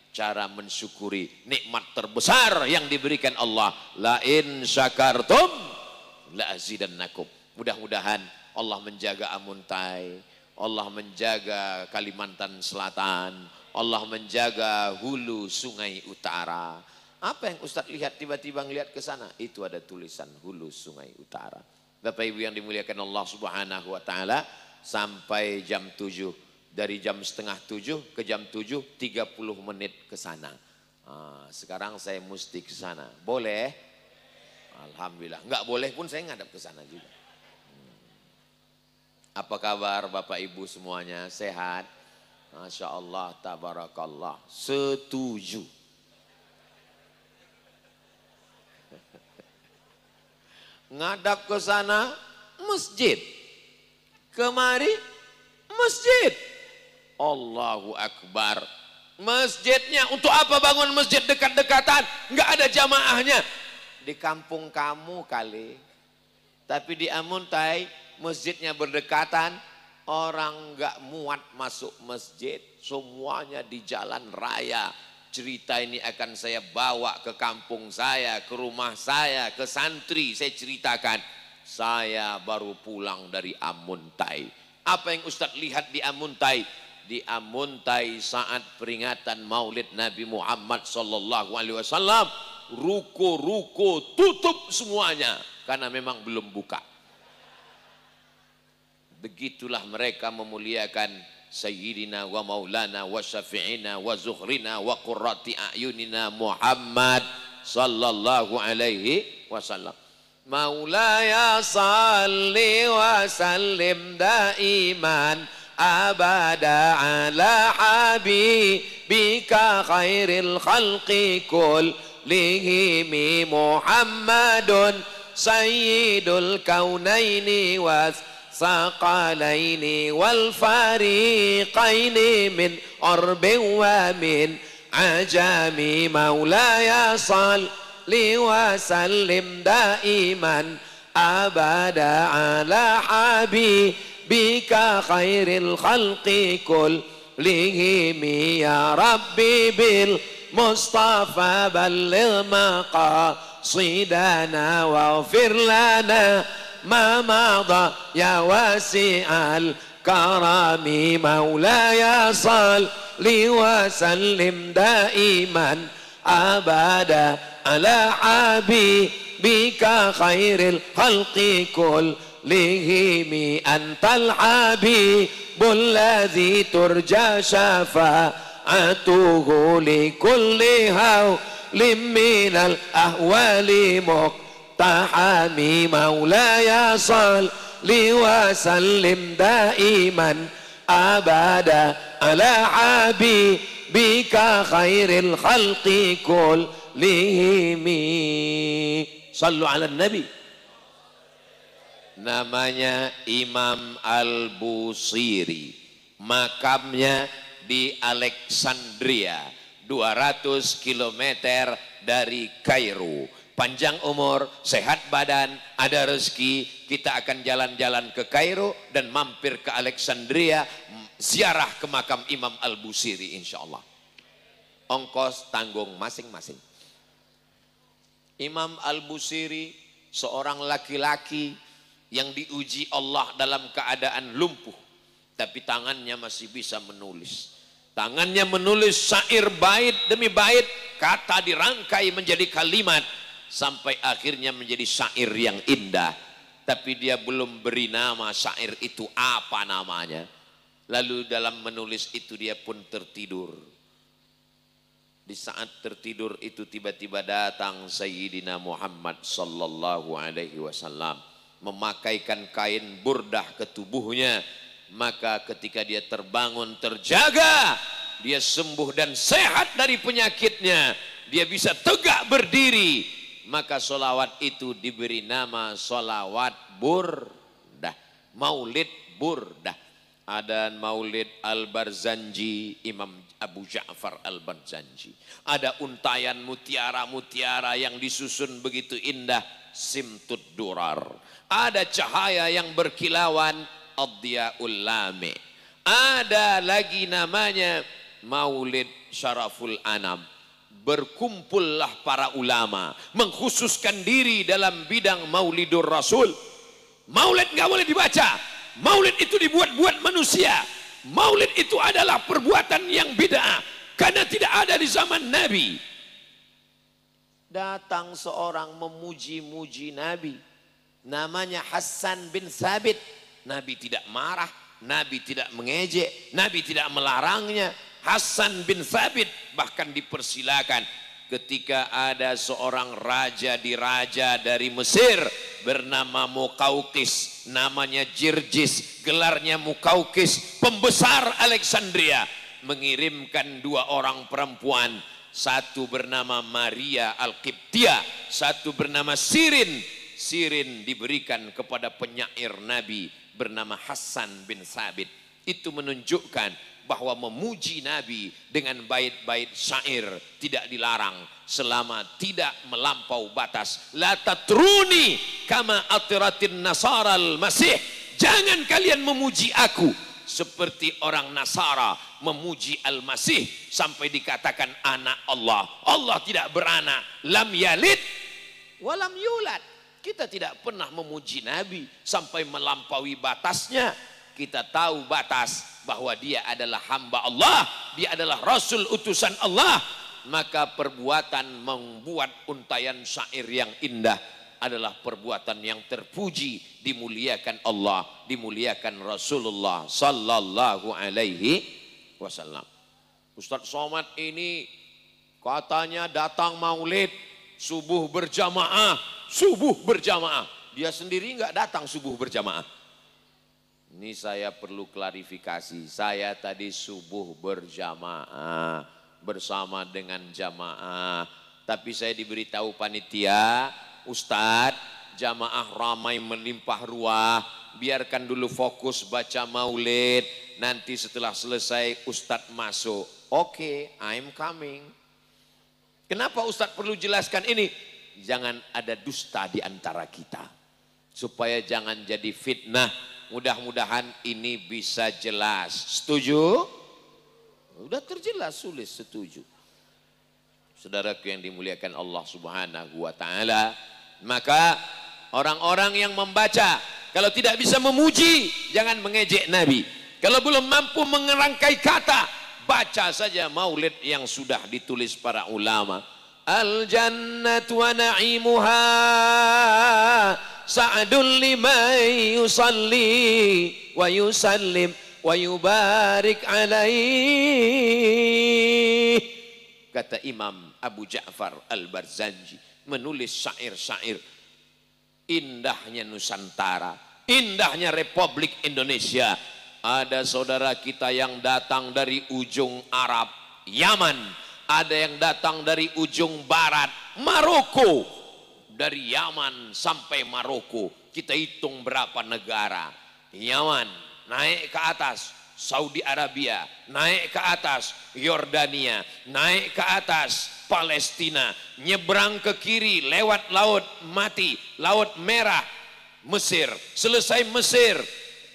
cara mensyukuri nikmat terbesar yang diberikan Allah. La in syakartum la azidannakum. Mudah-mudahan Allah menjaga Amuntai, Allah menjaga Kalimantan Selatan, Allah menjaga hulu Sungai Utara. Apa yang Ustadz lihat tiba-tiba ngelihat ke sana? Itu ada tulisan hulu Sungai Utara. Bapak Ibu yang dimuliakan Allah Subhanahu wa taala, sampai jam 7. Dari jam setengah 7 ke jam 7 30 menit ke sana. Sekarang saya mesti ke sana. Boleh? Alhamdulillah. Enggak boleh pun saya ngadap ke sana juga. Apa kabar Bapak Ibu semuanya? Sehat? Masya Allah, tabarakallah. Setuju. Ngadap ke sana masjid. Kemari masjid. Allahu Akbar. Masjidnya untuk apa bangun masjid dekat-dekatan? Enggak ada jamaahnya. Di kampung kamu kali. Tapi di Amuntai masjidnya berdekatan, orang enggak muat masuk masjid, semuanya di jalan raya. Cerita ini akan saya bawa ke kampung saya, ke rumah saya, ke santri. Saya ceritakan, saya baru pulang dari Amuntai. Apa yang Ustadz lihat di Amuntai? Di Amuntai saat peringatan Maulid Nabi Muhammad sallallahu alaihi wasallam, ruko-ruko tutup semuanya karena memang belum buka. Begitulah mereka memuliakan Sayyidina wa Maulana wa Syafi'ina wa Zuhrina wa Qurrati A'yunina Muhammad sallallahu alaihi wasallam. Maulaya salli wa sallim daiman abada ala habibika khairil khalqi kullihim Muhammadun sayyidul kaunaini was saqalaini wal fariqaini min arbin wa min ajami maulaya salli wa sallim daiman abada ala habibika khairil khalqi kullihim ya rabbi bil mustafa balligh maqasidana waghfir lana ما مضى يا واسع الكرم مولاي صل وسلم دائما أبدا على حبيبك خير الخلق كلهم أنت الحبيب الذي ترجى شفاعته لكل هول من الأهوال تحامي مولاي صل وسلم دائما أبدا على حبيبك خير الخلق كلهم. صلوا على النبي. Namanya Imam Al-Busiri, makamnya di Alexandria, 200 km dari Kairo. Panjang umur, sehat badan, ada rezeki, kita akan jalan-jalan ke Kairo dan mampir ke Alexandria, ziarah ke makam Imam Al-Busiri insyaallah. Ongkos tanggung masing-masing. Imam Al-Busiri seorang laki-laki yang diuji Allah dalam keadaan lumpuh, tapi tangannya masih bisa menulis. Tangannya menulis syair bait demi bait, kata dirangkai menjadi kalimat, sampai akhirnya menjadi syair yang indah. Tapi dia belum beri nama syair itu apa namanya. Lalu dalam menulis itu dia pun tertidur. Di saat tertidur itu tiba-tiba datang Sayyidina Muhammad sallallahu alaihi wasallam, memakaikan kain burdah ke tubuhnya. Maka ketika dia terbangun, terjaga, dia sembuh dan sehat dari penyakitnya, dia bisa tegak berdiri, maka solawat itu diberi nama solawat burdah, maulid burdah. Ada maulid Al-Barzanji, Imam Abu Ja'far Al-Barzanji. Ada untayan mutiara-mutiara yang disusun begitu indah, Simtud Durar. Ada cahaya yang berkilauan, Ad-Diyaul Lami. Ada lagi namanya Maulid Syaraful Anam. Berkumpullah para ulama mengkhususkan diri dalam bidang Maulidur Rasul. Maulid nggak boleh dibaca. Maulid itu dibuat-buat manusia. Maulid itu adalah perbuatan yang bid'ah karena tidak ada di zaman Nabi. Datang seorang memuji-muji Nabi, namanya Hasan bin Thabit. Nabi tidak marah, Nabi tidak mengejek, Nabi tidak melarangnya. Hasan bin Thabit bahkan dipersilakan ketika ada seorang raja diraja dari Mesir bernama Mukaukis, namanya Jirjis, gelarnya Mukaukis, pembesar Alexandria, mengirimkan 2 orang perempuan, satu bernama Maria Al-Qibtiyah, satu bernama Sirin. Sirin diberikan kepada penyair Nabi bernama Hasan bin Thabit. Itu menunjukkan bahwa memuji Nabi dengan bait-bait syair tidak dilarang selama tidak melampau batas. La tatruni kama atiratin nasaral masih. Jangan kalian memuji aku seperti orang Nasara memuji Al-Masih sampai dikatakan anak Allah. Allah tidak beranak, lam yalid walam yulad. Kita tidak pernah memuji Nabi sampai melampaui batasnya. Kita tahu batas bahwa dia adalah hamba Allah, dia adalah Rasul utusan Allah. Maka perbuatan membuat untayan syair yang indah adalah perbuatan yang terpuji, dimuliakan Allah, dimuliakan Rasulullah sallallahu alaihi wasallam. Ustadz Somad ini katanya datang maulid subuh berjamaah, dia sendiri nggak datang subuh berjamaah. Ini saya perlu klarifikasi, saya tadi subuh berjamaah bersama dengan jamaah, tapi saya diberitahu panitia, Ustadz jamaah ramai melimpah ruah, biarkan dulu fokus baca maulid, nanti setelah selesai Ustadz masuk. Oke, I'm coming. Kenapa Ustadz perlu jelaskan ini? Jangan ada dusta di antara kita, supaya jangan jadi fitnah. Mudah-mudahan ini bisa jelas. Setuju? Udah terjelas, sulit setuju. Saudaraku yang dimuliakan Allah Subhanahu wa taala, maka orang-orang yang membaca, kalau tidak bisa memuji, jangan mengejek Nabi. Kalau belum mampu mengerangkai kata, baca saja maulid yang sudah ditulis para ulama. Al-jannatu wa na'imuha sa'adun liman yusalli wa yusallim wa yubarik alaih. Kata Imam Abu Ja'far Al-Barzanji, menulis syair-syair Indahnya Nusantara, indahnya Republik Indonesia. Ada saudara kita yang datang dari ujung Arab, Yaman. Ada yang datang dari ujung barat, Maroko. Dari Yaman sampai Maroko, kita hitung berapa negara. Yaman naik ke atas, Saudi Arabia naik ke atas, Yordania naik ke atas, Palestina, nyebrang ke kiri lewat Laut Mati, Laut Merah, Mesir. Selesai Mesir,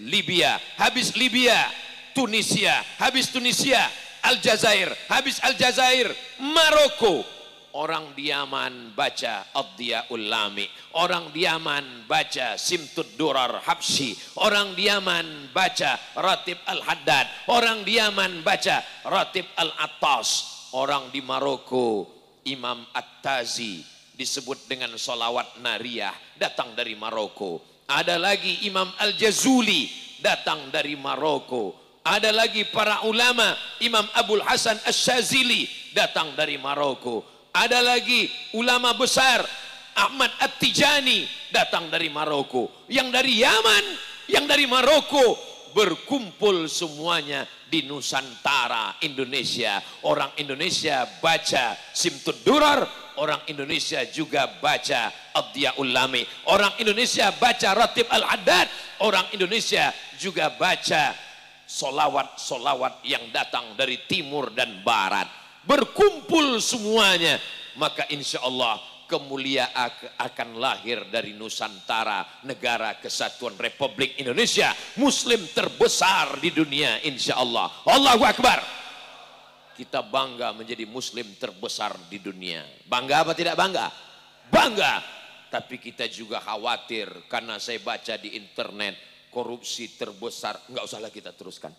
Libya, habis Libya, Tunisia, habis Tunisia, Aljazair, habis Aljazair, Maroko. Orang di Yaman baca Ad-Diyaul Lami, orang di Yaman baca Simtud Durar Habsyi, orang di Yaman baca Ratib Al-Haddad, orang di Yaman baca Ratib Al-Attas, orang di Maroko Imam At-Tazi disebut dengan solawat nariyah, datang dari Maroko. Ada lagi Imam Al-Jazuli datang dari Maroko. Ada lagi para ulama, Imam Abul Hasan Asy-Syazili datang dari Maroko. Ada lagi ulama besar Ahmad At-Tijani datang dari Maroko. Yang dari Yaman, yang dari Maroko, berkumpul semuanya di Nusantara Indonesia. Orang Indonesia baca Simtud Durar, orang Indonesia juga baca Ad-Diyaul Lami, orang Indonesia baca Ratib Al-Haddad, orang Indonesia juga baca solawat-solawat yang datang dari timur dan barat. Berkumpul semuanya, maka insya Allah kemuliaan akan lahir dari Nusantara, negara kesatuan Republik Indonesia, Muslim terbesar di dunia insya Allah. Allahu Akbar. Kita bangga menjadi Muslim terbesar di dunia. Bangga apa tidak bangga? Bangga. Tapi kita juga khawatir karena saya baca di internet korupsi terbesar. Enggak usahlah kita teruskan.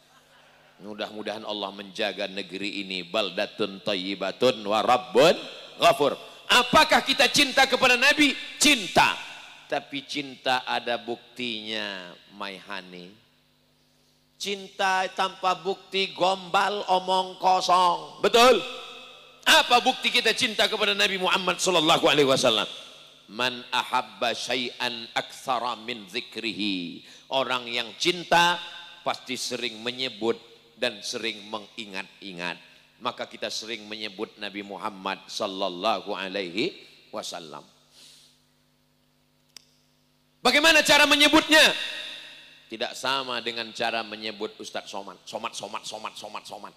Mudah-mudahan Allah menjaga negeri ini. Baldatun thayyibatun wa rabbun ghafur. Apakah kita cinta kepada Nabi? Cinta. Tapi cinta ada buktinya, my honey. Cinta tanpa bukti gombal, omong kosong. Betul? Apa bukti kita cinta kepada Nabi Muhammad sallallahu alaihi wasallam? Man ahabba syai'an aktsara min dzikrihi. Orang yang cinta pasti sering menyebut dan sering mengingat-ingat. Maka kita sering menyebut Nabi Muhammad sallallahu alaihi wasallam. Bagaimana cara menyebutnya? Tidak sama dengan cara menyebut Ustadz Somad. Somad.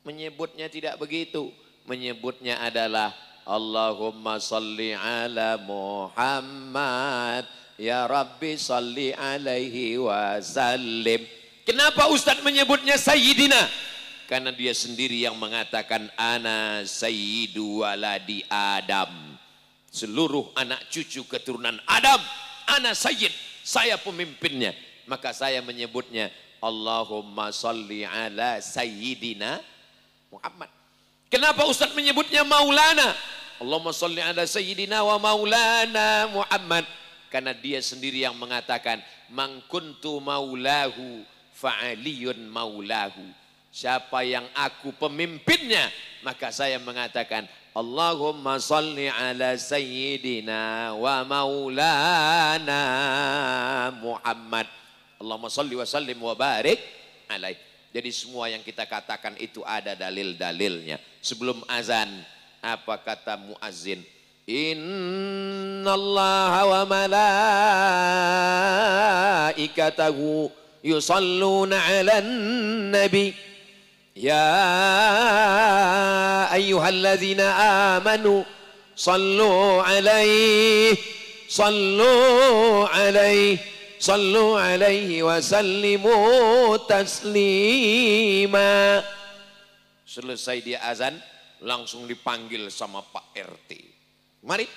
Menyebutnya tidak begitu. Menyebutnya adalah Allahumma salli ala Muhammad, ya Rabbi salli alaihi wa sallim. Kenapa Ustadz menyebutnya Sayyidina? Karena dia sendiri yang mengatakan ana sayyidu waladi Adam. Seluruh anak cucu keturunan Adam, ana sayyid, saya pemimpinnya. Maka saya menyebutnya Allahumma salli ala Sayyidina Muhammad. Kenapa Ustadz menyebutnya Maulana? Allahumma salli ala Sayyidina wa Maulana Muhammad. Karena dia sendiri yang mengatakan man kuntu maulahu fa'aliyun maulahu. Siapa yang aku pemimpinnya, maka saya mengatakan Allahumma salli ala Sayyidina wa Maulana Muhammad. Allahumma salli wa sallim wa barik alaih. Jadi semua yang kita katakan itu ada dalil-dalilnya. Sebelum azan, apa kata muazzin? Innallaha wa malaikatahu yusalluna 'alan nabi ya ayyuhalladzina amanu sallu 'alaihi wa sallimu taslima. Selesai dia azan, langsung dipanggil sama Pak RT. Mari.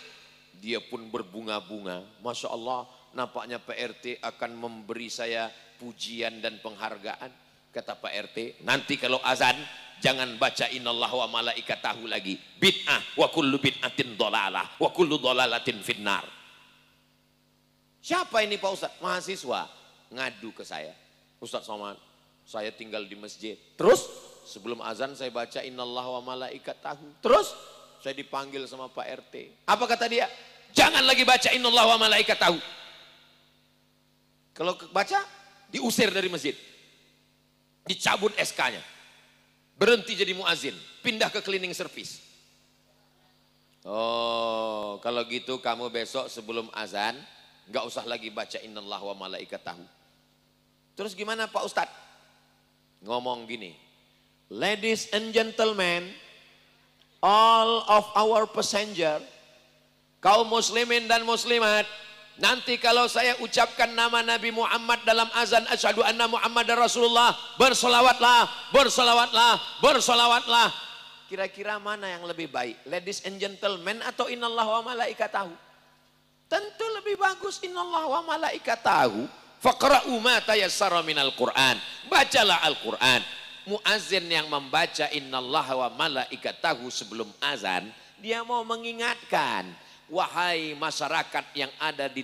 Dia pun berbunga-bunga. Masya Allah, nampaknya Pak RT akan memberi saya pujian dan penghargaan. Kata Pak RT, nanti kalau azan jangan baca innallaha wa malaikatahu lagi. Bid'ah, wa kullu bid'atin dhalalah, wa kullu dhalalatin finnar. Siapa ini Pak Ustadz? Mahasiswa ngadu ke saya. Ustadz Somad, saya tinggal di masjid. Terus sebelum azan saya baca innallaha wa malaikatahu. Terus saya dipanggil sama Pak RT. Apa kata dia? Jangan lagi baca innallaha wa malaikatahu. Kalau baca, diusir dari masjid. Dicabut SK-nya. Berhenti jadi muazin, pindah ke cleaning service. Oh, kalau gitu kamu besok sebelum azan nggak usah lagi baca innallaha wa malaikatahu. Terus gimana Pak Ustadz? Ngomong gini, ladies and gentlemen, all of our passenger, kaum muslimin dan muslimat, nanti kalau saya ucapkan nama Nabi Muhammad dalam azan asyhadu anna Muhammadar Rasulullah, bersolawatlah, bersolawatlah, bersolawatlah. Kira-kira mana yang lebih baik? Ladies and gentlemen atau innallaha wa malaikatahu? Tentu lebih bagus innallaha wa malaikatahu. Faqra'u ma tayassara minal Qur'an. Bacalah Al-Qur'an. Muazin yang membaca innallaha wa malaikatahu sebelum azan, dia mau mengingatkan, wahai masyarakat yang ada di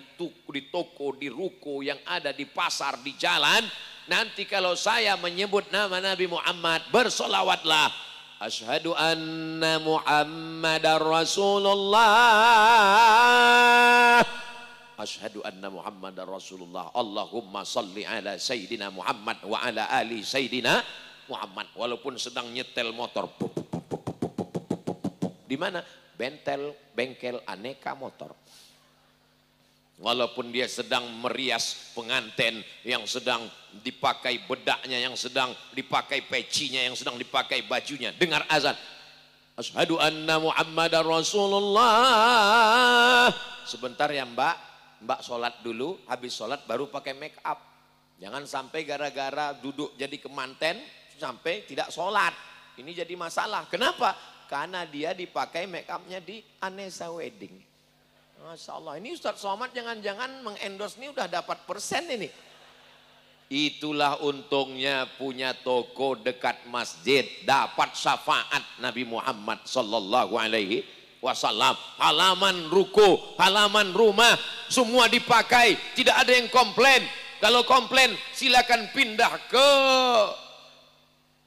toko, di ruko, yang ada di pasar, di jalan, nanti kalau saya menyebut nama Nabi Muhammad, bersolawatlah. Asyhadu anna Muhammadar Rasulullah. Asyhadu anna Muhammadar Rasulullah. Allahumma salli ala Sayyidina Muhammad wa ala ali Sayyidina Muhammad. Walaupun sedang nyetel motor. Di mana? Bengkel aneka motor. Walaupun dia sedang merias pengantin, yang sedang dipakai bedaknya, yang sedang dipakai pecinya, yang sedang dipakai bajunya, dengar azan, asyhadu anna Muhammadar Rasulullah. Sebentar ya mbak sholat dulu, habis sholat baru pakai make up. Jangan sampai gara-gara duduk jadi kemanten sampai tidak sholat. Ini jadi masalah. Kenapa? Karena dia dipakai make upnya di Anessa Wedding. Masya Allah, ini Ustadz Somad jangan-jangan mengendorse ini udah dapat persen ini. Itulah untungnya punya toko dekat masjid, dapat syafaat Nabi Muhammad sallallahu alaihi wasallam. Halaman ruko, halaman rumah, semua dipakai, tidak ada yang komplain. Kalau komplain silakan pindah ke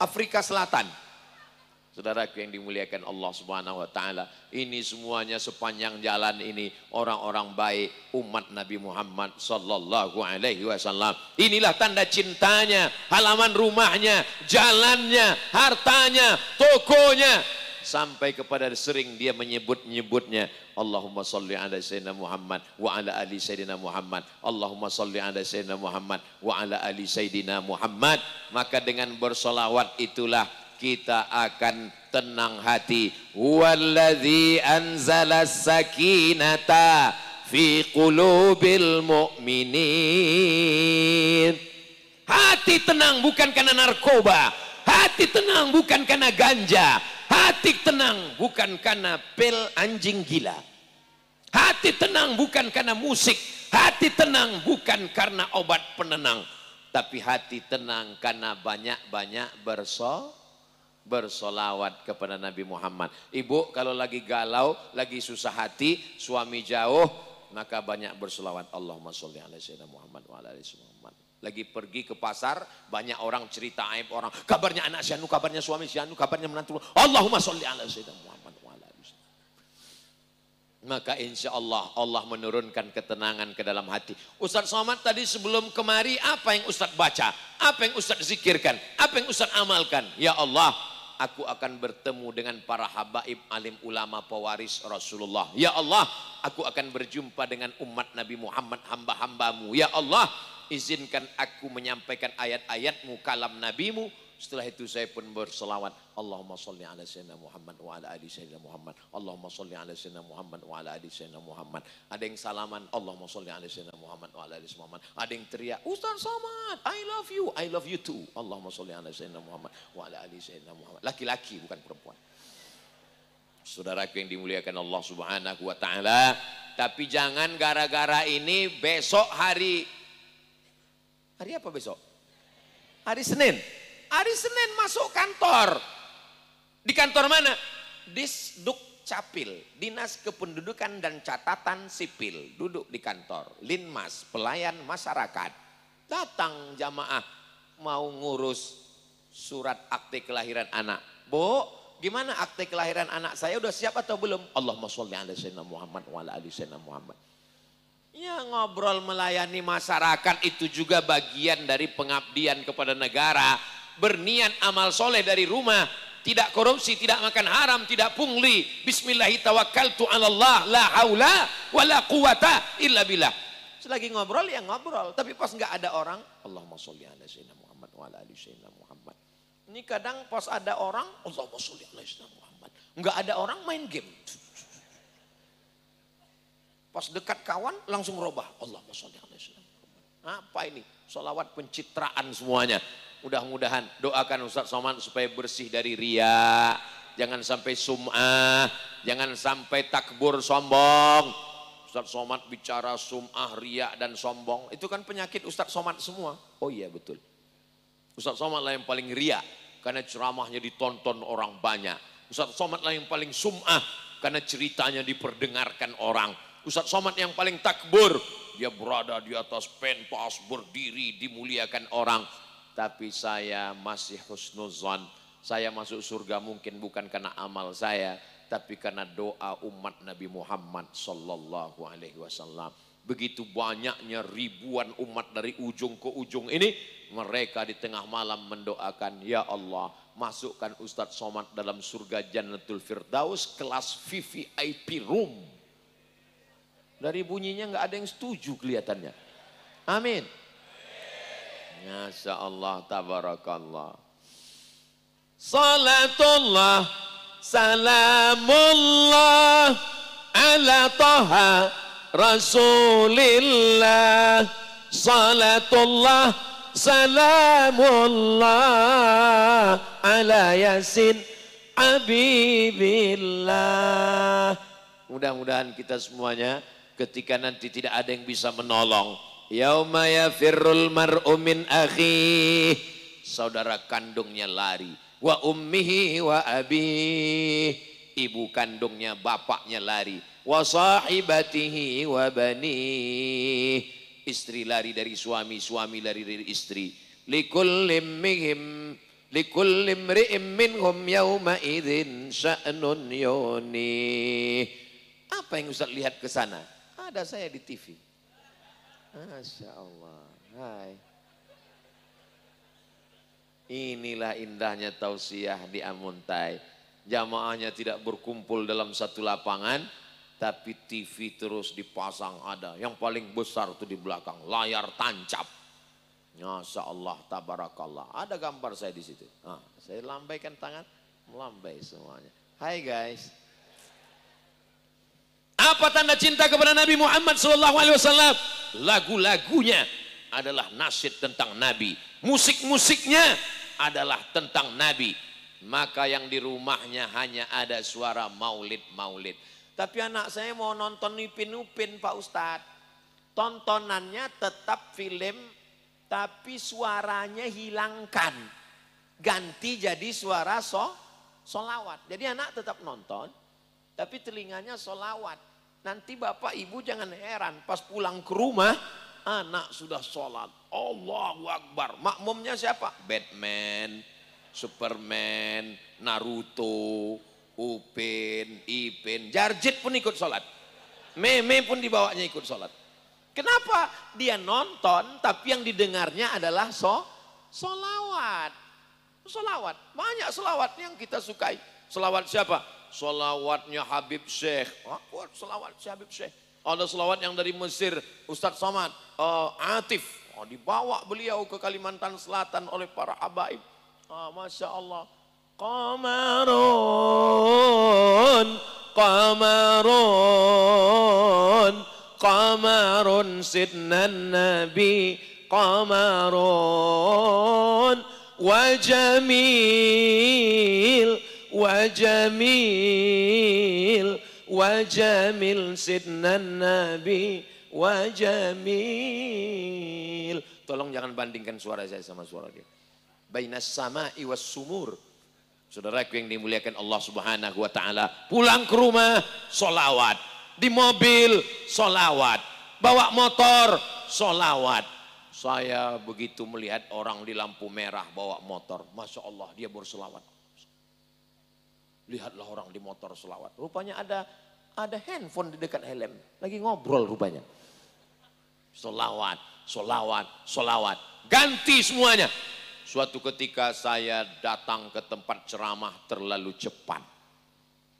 Afrika Selatan. Saudaraku yang dimuliakan Allah Subhanahu wa taala, ini semuanya sepanjang jalan ini orang-orang baik umat Nabi Muhammad sallallahu alaihi wasallam. Inilah tanda cintanya, halaman rumahnya, jalannya, hartanya, tokonya, sampai kepada sering dia menyebut-nyebutnya, Allahumma salli ala sayyidina Muhammad wa ala ali sayyidina Muhammad. Allahumma salli ala sayyidina Muhammad wa ala ali sayyidina Muhammad. Maka dengan bersolawat itulah kita akan tenang hati. Huwallazi anzala sakinata fi qulubil mu'minin. Hati tenang bukan karena narkoba, hati tenang bukan karena ganja, hati tenang bukan karena pil anjing gila, hati tenang bukan karena musik, hati tenang bukan karena obat penenang, tapi hati tenang karena banyak-banyak bersolawat kepada Nabi Muhammad. Ibu kalau lagi galau, lagi susah hati, suami jauh, maka banyak bersolawat. Allahumma sholli ala sayyidina Muhammad wa ala ali Muhammad. Lagi pergi ke pasar, banyak orang cerita aib orang, kabarnya anak si anu, kabarnya suami si anu, kabarnya menantu. Allahumma sholli ala sayyidina Muhammad wa ala ali. Maka insya Allah Allah menurunkan ketenangan ke dalam hati. Ustadz Somad tadi sebelum kemari apa yang Ustadz baca? Apa yang Ustadz zikirkan? Apa yang Ustadz amalkan? Ya Allah, aku akan bertemu dengan para habaib alim ulama pewaris Rasulullah. Ya Allah, aku akan berjumpa dengan umat Nabi Muhammad, hamba-hambamu. Ya Allah, izinkan aku menyampaikan ayat-ayatmu, kalam nabimu. Setelah itu saya pun berselawat, Allahumma sholli ala sayyidina Muhammad wa ala ali sayyidina Muhammad. Allahumma sholli ala sayyidina Muhammad wa ala ali sayyidina Muhammad. Ada yang salaman, Allahumma sholli ala sayyidina Muhammad wa ala ali sayyidina Muhammad. Ada yang teriak, Ustaz Somad, I love you too. Allahumma sholli ala sayyidina Muhammad wa ala ali sayyidina Muhammad. Laki-laki bukan perempuan. Saudaraku yang dimuliakan Allah Subhanahu wa taala, tapi jangan gara-gara ini besok hari apa besok? Hari Senin. Hari Senin masuk kantor. Di kantor mana? Disduk Capil, Dinas Kependudukan dan Catatan Sipil. Duduk di kantor. Linmas, pelayan masyarakat. Datang jamaah mau ngurus surat akte kelahiran anak. Bu, gimana akte kelahiran anak saya, udah siap atau belum? Allahumma sholli ala sayyidina Muhammad wa ala ali sayyidina Muhammad. Ya, ngobrol melayani masyarakat itu juga bagian dari pengabdian kepada negara. Berniat amal soleh dari rumah, tidak korupsi, tidak makan haram, tidak pungli. Bismillahi tawakkaltu 'ala Allah, la haula wala quwata illa billah. Selagi ngobrol ya ngobrol, tapi pas nggak ada orang, Allahumma sholli ala sayyidina Muhammad wa ala ali sayyidina Muhammad. Ini kadang pas ada orang, Allahumma sholli ala sayyidina Muhammad. Nggak ada orang, main game. Pas dekat kawan langsung robah, Allahumma sholli ala sayyidina Muhammad. Apa ini? Sholawat pencitraan semuanya. Mudah-mudahan doakan Ustaz Somad supaya bersih dari riya, jangan sampai sum'ah, jangan sampai takbur sombong. Ustaz Somad bicara sum'ah, riya dan sombong, itu kan penyakit Ustaz Somad semua. Oh iya betul. Ustaz Somad lah yang paling riya karena ceramahnya ditonton orang banyak. Ustaz Somad lah yang paling sum'ah karena ceritanya diperdengarkan orang. Ustaz Somad yang paling takbur, dia berada di atas pentas berdiri dimuliakan orang. Tapi saya masih husnuzan, saya masuk surga mungkin bukan karena amal saya, tapi karena doa umat Nabi Muhammad sallallahu alaihi wasallam. Begitu banyaknya ribuan umat dari ujung ke ujung ini, mereka di tengah malam mendoakan, ya Allah, masukkan Ustadz Somad dalam surga Jannatul Firdaus kelas VVIP room. Dari bunyinya nggak ada yang setuju kelihatannya. Amin. Masya Allah, tabarakallah. Salatullah, salamullah, ala taha Rasulillah. Salatullah, salamullah, ala yasin Habibillah. Mudah-mudahan kita semuanya ketika nanti tidak ada yang bisa menolong, yauma yafirrul mar'u min akhi, saudara kandungnya lari, wa ummihi wa abi, ibu kandungnya bapaknya lari, wa sahibatihi wa bani, istri lari dari suami, suami lari dari istri. Likullim mri'im minhum yauma idzin sya'nun yuni. Apa yang Ustaz lihat ke sana? Ada saya di TV. Masya Allah. Hai. Inilah indahnya tausiah di Amuntai. Jamaahnya tidak berkumpul dalam satu lapangan, tapi TV terus dipasang ada. Yang paling besar itu di belakang, layar tancap. Masya Allah, tabarakallah. Ada gambar saya di situ. Nah, saya lambaikan tangan, melambai semuanya. Hai guys. Apa tanda cinta kepada Nabi Muhammad SAW? Lagu-lagunya adalah nasyid tentang Nabi. Musik-musiknya adalah tentang Nabi. Maka yang di rumahnya hanya ada suara maulid-maulid. Tapi anak saya mau nonton Upin-Upin Pak Ustadz. Tontonannya tetap film, tapi suaranya hilangkan. Ganti jadi suara solawat. Jadi anak tetap nonton, tapi telinganya solawat. Nanti bapak ibu jangan heran, pas pulang ke rumah, anak sudah sholat. Allahu Akbar. Makmumnya siapa? Batman, Superman, Naruto, Upin, Ipin. Jarjit pun ikut sholat. Meme pun dibawanya ikut sholat. Kenapa? Dia nonton, tapi yang didengarnya adalah solawat. Solawat. Banyak solawat yang kita sukai. Solawat siapa? Solawatnya Habib Syekh. Solawat Habib Syekh. Ada solawat yang dari Mesir, Ustadz Somad, Atif. Dibawa beliau ke Kalimantan Selatan oleh para habaib. Masya Allah. Qamarun, qamarun, qamarun sidnan nabi, qamarun, wa jamil, wajamil, wajamil sidnan nabi, wajamil. Tolong jangan bandingkan suara saya sama suara dia. Bainas sama'i was sumur. Saudaraku yang dimuliakan Allah Subhanahu wa taala, pulang ke rumah solawat, di mobil solawat, bawa motor solawat. Saya begitu melihat orang di lampu merah bawa motor, Masya Allah dia bersolawat. Lihatlah orang di motor selawat. Rupanya ada handphone di dekat helm. Lagi ngobrol rupanya. Solawat, solawat, solawat. Ganti semuanya. Suatu ketika saya datang ke tempat ceramah terlalu cepat.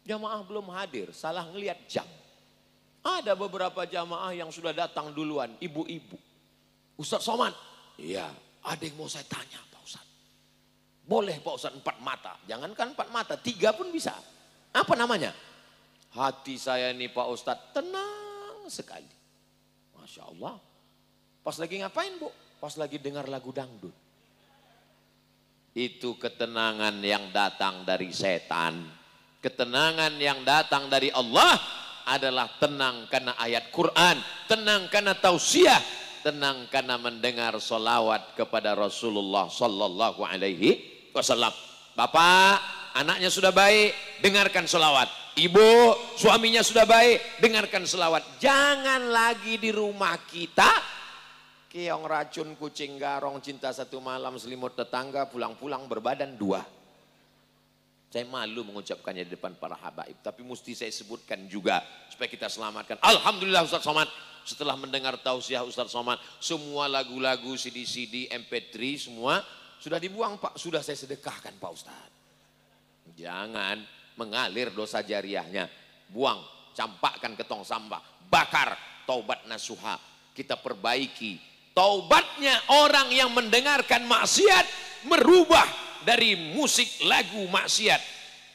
Jamaah belum hadir, salah ngelihat jam. Ada beberapa jamaah yang sudah datang duluan, ibu-ibu. Ustaz Somad, iya, ada yang mau saya tanya Pak Ustaz. Boleh Pak Ustaz 4 mata, jangankan 4 mata, 3 pun bisa. Apa namanya? Hati saya nih Pak Ustaz tenang sekali. Masya Allah. Pas lagi ngapain Bu? Pas lagi dengar lagu dangdut. Itu ketenangan yang datang dari setan. Ketenangan yang datang dari Allah adalah tenang karena ayat Quran, tenang karena tausiah, tenang karena mendengar solawat kepada Rasulullah Sallallahu Alaihi Wasallam. Bapak, anaknya sudah baik, dengarkan solawat. Ibu, suaminya sudah baik, dengarkan solawat. Jangan lagi di rumah kita keong racun, kucing garong, cinta satu malam, selimut tetangga, pulang-pulang berbadan 2. Saya malu mengucapkannya di depan para habaib, tapi mesti saya sebutkan juga supaya kita selamatkan. Alhamdulillah Ustaz Somad, setelah mendengar tausiah Ustaz Somad, semua lagu-lagu, CD-CD, MP3 semua sudah dibuang Pak, sudah saya sedekahkan Pak Ustaz. Jangan mengalir dosa jariahnya, buang, campakkan ke tong sampah, bakar, taubat nasuha, kita perbaiki. Taubatnya orang yang mendengarkan maksiat merubah dari musik lagu maksiat.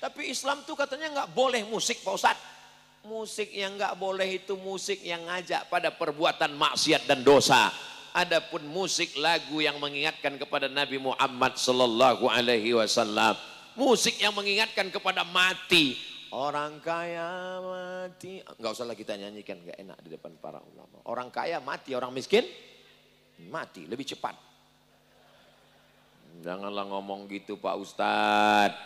Tapi Islam tuh katanya nggak boleh musik Pak Ustadz. Musik yang nggak boleh itu musik yang ngajak pada perbuatan maksiat dan dosa. Adapun musik lagu yang mengingatkan kepada Nabi Muhammad Sallallahu Alaihi Wasallam, musik yang mengingatkan kepada mati. Orang kaya mati, nggak usah lagi kita nyanyikan, nggak enak di depan para ulama. Orang kaya mati, orang miskin mati lebih cepat. Janganlah ngomong gitu Pak Ustadz.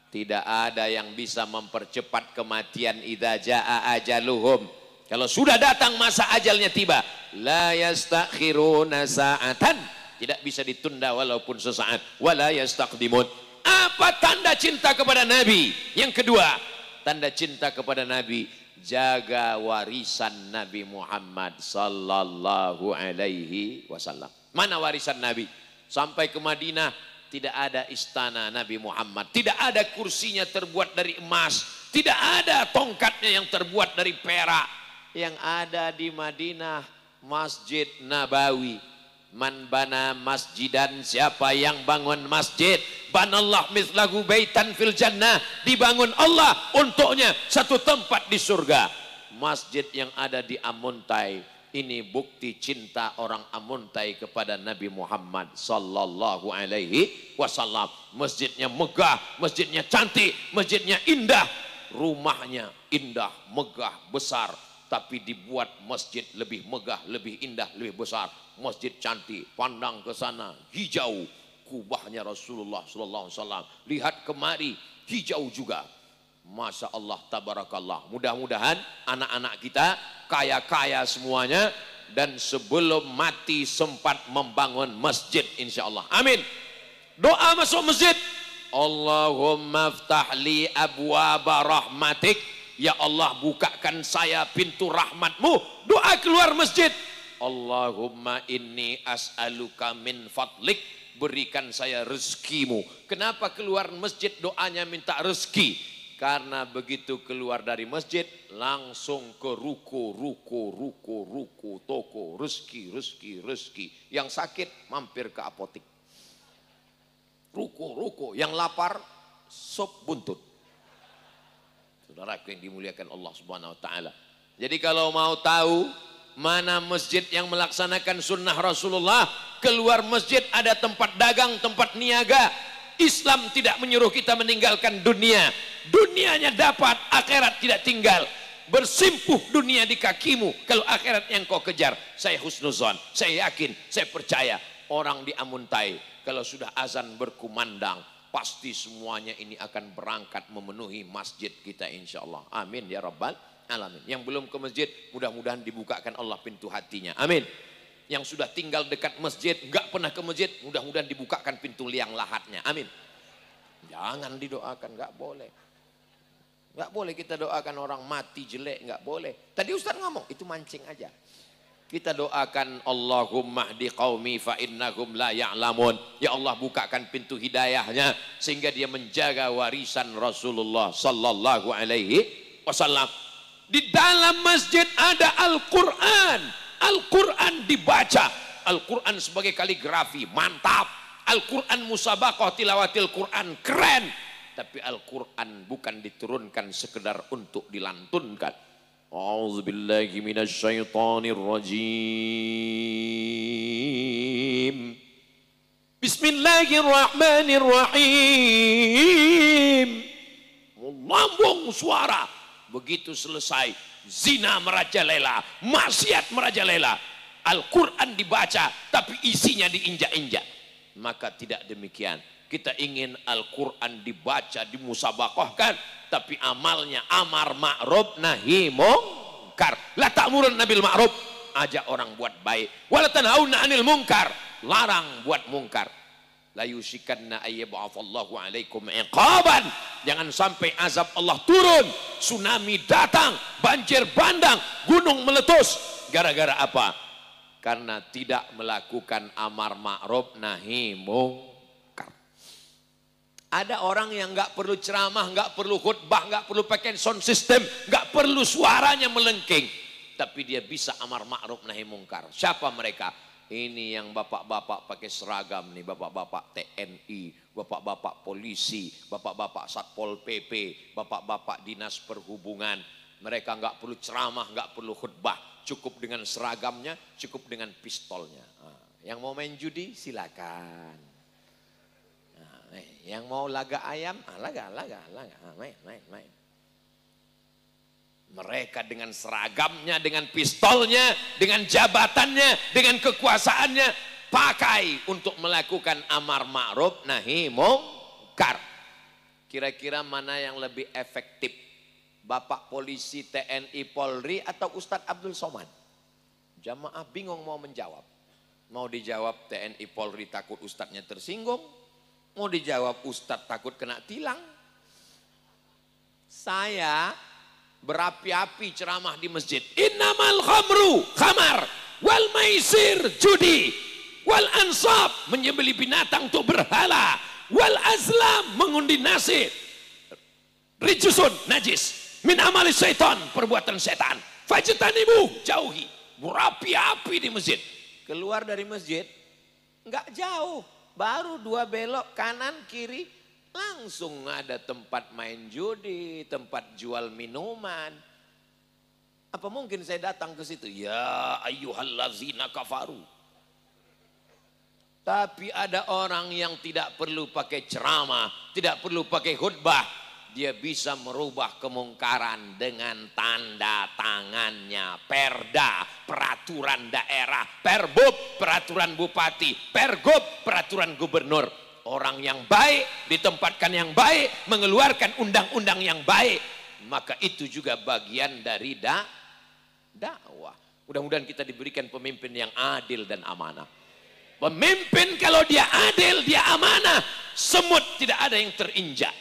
Tidak ada yang bisa mempercepat kematian idza jaa ajaluhum. Kalau sudah datang masa ajalnya tiba, la yastakhiruna sa'atan, tidak bisa ditunda walaupun sesaat, wala yastaqdimun. Apa tanda cinta kepada Nabi? Yang kedua, tanda cinta kepada Nabi, jaga warisan Nabi Muhammad sallallahu alaihi wasallam. Mana warisan Nabi? Sampai ke Madinah tidak ada istana Nabi Muhammad, tidak ada kursinya terbuat dari emas, tidak ada tongkatnya yang terbuat dari perak. Yang ada di Madinah Masjid Nabawi. Man bana masjidan, siapa yang bangun masjid, banallah mithlahu baitan fil jannah, dibangun Allah untuknya satu tempat di surga. Masjid yang ada di Amuntai ini bukti cinta orang Amuntai kepada Nabi Muhammad sallallahu alaihi wasallam. Masjidnya megah, masjidnya cantik, masjidnya indah, rumahnya indah, megah, besar, tapi dibuat masjid lebih megah, lebih indah, lebih besar. Masjid cantik, pandang ke sana hijau, kubahnya Rasulullah sallallahu alaihi wasallam. Lihat kemari hijau juga. Masya Allah, tabarakallah. Mudah-mudahan anak-anak kita kaya-kaya semuanya dan sebelum mati sempat membangun masjid insya Allah. Amin. Doa masuk masjid. Allahumma ftahli abwaba rahmatik. Ya Allah, bukakan saya pintu rahmatmu. Doa keluar masjid. Allahumma inni as'aluka min fadlik. Berikan saya rezekimu. Kenapa keluar masjid doanya minta rezeki? Karena begitu keluar dari masjid langsung ke ruko, toko, rezeki. Yang sakit mampir ke apotik. Ruko, yang lapar sop buntut. Saudaraku yang dimuliakan Allah Subhanahu wa taala. Jadi kalau mau tahu mana masjid yang melaksanakan sunnah Rasulullah, keluar masjid ada tempat dagang, tempat niaga. Islam tidak menyuruh kita meninggalkan dunia. Dunianya dapat, akhirat tidak tinggal. Bersimpuh dunia di kakimu kalau akhirat yang kau kejar. Saya husnuzon, saya yakin, saya percaya orang di Amuntai kalau sudah azan berkumandang pasti semuanya ini akan berangkat memenuhi masjid kita insya Allah. Amin ya rabbal alamin. Yang belum ke masjid mudah-mudahan dibukakan Allah pintu hatinya. Amin. Yang sudah tinggal dekat masjid, enggak pernah ke masjid, mudah-mudahan dibukakan pintu liang lahatnya. Amin. Jangan didoakan, enggak boleh. Nggak boleh kita doakan orang mati jelek, nggak boleh. Tadi Ustaz ngomong, itu mancing aja. Kita doakan Allahumma hdi qaumi fa innahum la ya'lamun. Ya Allah, bukakan pintu hidayahnya sehingga dia menjaga warisan Rasulullah sallallahu alaihi wasallam. Di dalam masjid ada Al-Qur'an. Al-Qur'an dibaca. Al-Qur'an sebagai kaligrafi, mantap. Al-Qur'an musabaqah tilawatil Qur'an, keren. Tapi Al-Qur'an bukan diturunkan sekedar untuk dilantunkan. A'udzubillahi minasyaitonir rajim. Bismillahirrahmanirrahim. Melambung suara. Begitu selesai, zina merajalela, maksiat merajalela. Al-Quran dibaca, tapi isinya diinjak-injak. Maka tidak demikian. Kita ingin Al-Quran dibaca, dimusabaqahkan, tapi amalnya amar ma'ruf nahi mungkar. La ta'murun nabil ma'ruf, ajak orang buat baik. Wa la tanhauna 'anil munkar, larang buat mungkar. La yusikanna ayyab'atsallahu 'alaikum iqaban. Jangan sampai azab Allah turun, tsunami datang, banjir bandang, gunung meletus. Gara-gara apa? Karena tidak melakukan amar ma'ruf nahi mungkar. Ada orang yang nggak perlu ceramah, nggak perlu khutbah, nggak perlu pakai sound system, nggak perlu suaranya melengking, tapi dia bisa amar ma'ruf nahi mungkar. Siapa mereka? Ini yang bapak-bapak pakai seragam nih, bapak-bapak TNI, bapak-bapak polisi, bapak-bapak Satpol PP, bapak-bapak dinas perhubungan. Mereka nggak perlu ceramah, nggak perlu khutbah, cukup dengan seragamnya, cukup dengan pistolnya. Yang mau main judi silakan. Yang mau laga ayam, laga, main. Mereka dengan seragamnya, dengan pistolnya, dengan jabatannya, dengan kekuasaannya, pakai untuk melakukan amar ma'ruf nahi mungkar. Kira-kira mana yang lebih efektif? Bapak polisi, TNI, Polri, atau Ustadz Abdul Somad? Jamaah bingung mau menjawab. Mau dijawab TNI, Polri takut Ustadznya tersinggung. Mau dijawab Ustadz takut kena tilang. Saya berapi-api ceramah di masjid. Innamal khamru, khamar, wal maisir, judi, wal ansab, menyembelih binatang untuk berhala, wal azlam, mengundi nasib, rijusun, najis, min amali syaitan, perbuatan setan, fajtanibu, jauhi. Berapi-api di masjid. Keluar dari masjid nggak jauh, baru 2 belok kanan kiri, langsung ada tempat main judi, tempat jual minuman. Apa mungkin saya datang ke situ? Ya ayyuhallazina kafaru. Tapi ada orang yang tidak perlu pakai ceramah, tidak perlu pakai khutbah. Dia bisa merubah kemungkaran dengan tanda tangannya. Perda, peraturan daerah, perbub, peraturan bupati, pergub, peraturan gubernur. Orang yang baik ditempatkan yang baik, mengeluarkan undang-undang yang baik, maka itu juga bagian dari dakwah. Mudah-mudahan kita diberikan pemimpin yang adil dan amanah. Pemimpin kalau dia adil, dia amanah, semut tidak ada yang terinjak.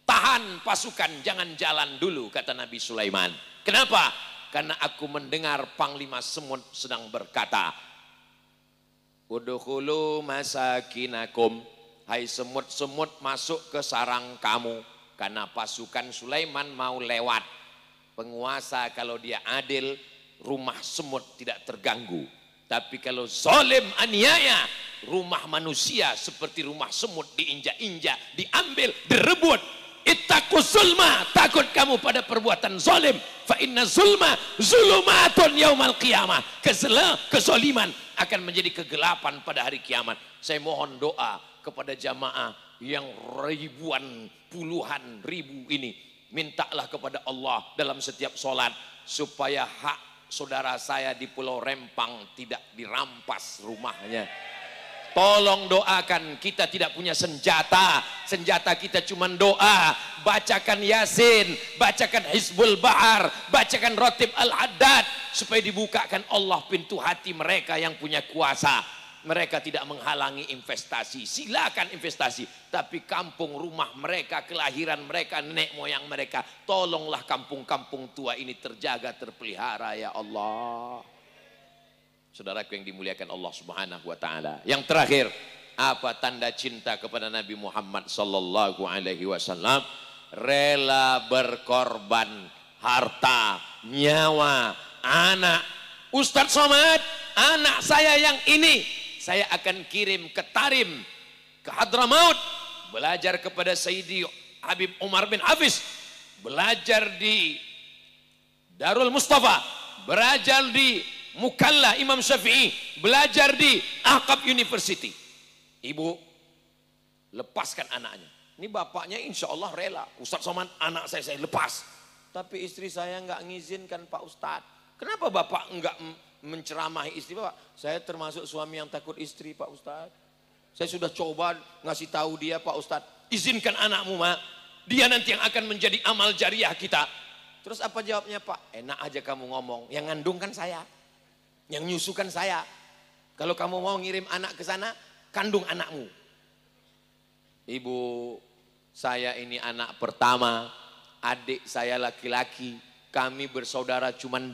Tahan pasukan, jangan jalan dulu, kata Nabi Sulaiman. Kenapa? Karena aku mendengar Panglima Semut sedang berkata, udkhulu masakinakum, hai semut-semut masuk ke sarang kamu. Karena pasukan Sulaiman mau lewat. Penguasa kalau dia adil, rumah semut tidak terganggu. Tapi kalau zalim aniaya, rumah manusia seperti rumah semut diinjak-injak, diambil, direbut. Ittaqus zulma, takut kamu pada perbuatan zalim. Fa inna zulma zulumatun yaumal qiyamah. Kezaliman akan menjadi kegelapan pada hari kiamat. Saya mohon doa kepada jamaah yang ribuan, puluhan ribu ini. Mintalah kepada Allah dalam setiap sholat supaya hak saudara saya di Pulau Rempang tidak dirampas rumahnya. Tolong doakan, kita tidak punya senjata. Senjata kita cuma doa. Bacakan Yasin, bacakan Hizbul Bahar, bacakan Ratib Al-Haddad, supaya dibukakan Allah pintu hati mereka yang punya kuasa. Mereka tidak menghalangi investasi, silakan investasi. Tapi kampung rumah mereka, kelahiran mereka, nenek moyang mereka, tolonglah kampung-kampung tua ini terjaga, terpelihara ya Allah. Saudaraku yang dimuliakan Allah Subhanahu wa taala. Yang terakhir, apa tanda cinta kepada Nabi Muhammad sallallahu alaihi wasallam? Rela berkorban harta, nyawa, anak. Ustadz Somad, anak saya yang ini saya akan kirim ke Tarim, ke Hadramaut, belajar kepada Sayyidi Habib Umar bin Hafiz, belajar di Darul Mustafa, belajar di Mukalla Imam Syafi'i, belajar di Ahqaf University. Ibu, lepaskan anaknya. Ini bapaknya insya Allah rela. Ustadz Somad, anak saya lepas. Tapi istri saya nggak ngizinkan Pak Ustadz. Kenapa bapak enggak menceramahi istri bapak? Saya termasuk suami yang takut istri Pak Ustadz. Saya sudah coba ngasih tahu dia, Pak Ustadz, izinkan anakmu mak, dia nanti yang akan menjadi amal jariah kita. Terus apa jawabnya Pak? Enak aja kamu ngomong, yang ngandung kan saya, yang nyusukan saya. Kalau kamu mau ngirim anak ke sana, kandung anakmu. Ibu, saya ini anak pertama, adik saya laki-laki. Kami bersaudara cuma 2,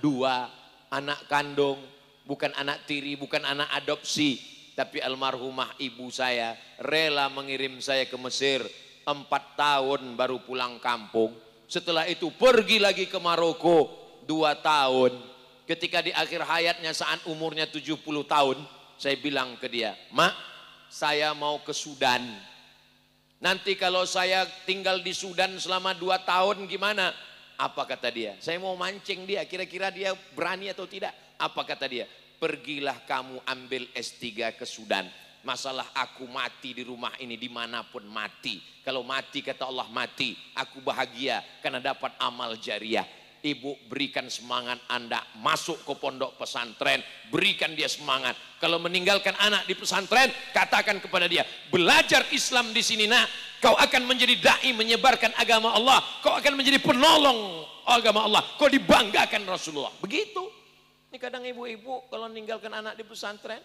anak kandung, bukan anak tiri, bukan anak adopsi. Tapi almarhumah ibu saya rela mengirim saya ke Mesir 4 tahun baru pulang kampung. Setelah itu pergi lagi ke Maroko 2 tahun. Ketika di akhir hayatnya saat umurnya 70 tahun, saya bilang ke dia, Mak, saya mau ke Sudan. Nanti kalau saya tinggal di Sudan selama 2 tahun gimana? Apa kata dia? Saya mau mancing dia, kira-kira dia berani atau tidak? Apa kata dia? Pergilah kamu ambil S3 ke Sudan. Masalah aku mati di rumah ini dimanapun mati. Kalau mati kata Allah mati, aku bahagia karena dapat amal jariah. Ibu berikan semangat Anda masuk ke pondok pesantren, berikan dia semangat. Kalau meninggalkan anak di pesantren, katakan kepada dia, belajar Islam di sini nak, kau akan menjadi dai menyebarkan agama Allah, kau akan menjadi penolong agama Allah, kau dibanggakan Rasulullah. Begitu. Ini kadang ibu-ibu kalau meninggalkan anak di pesantren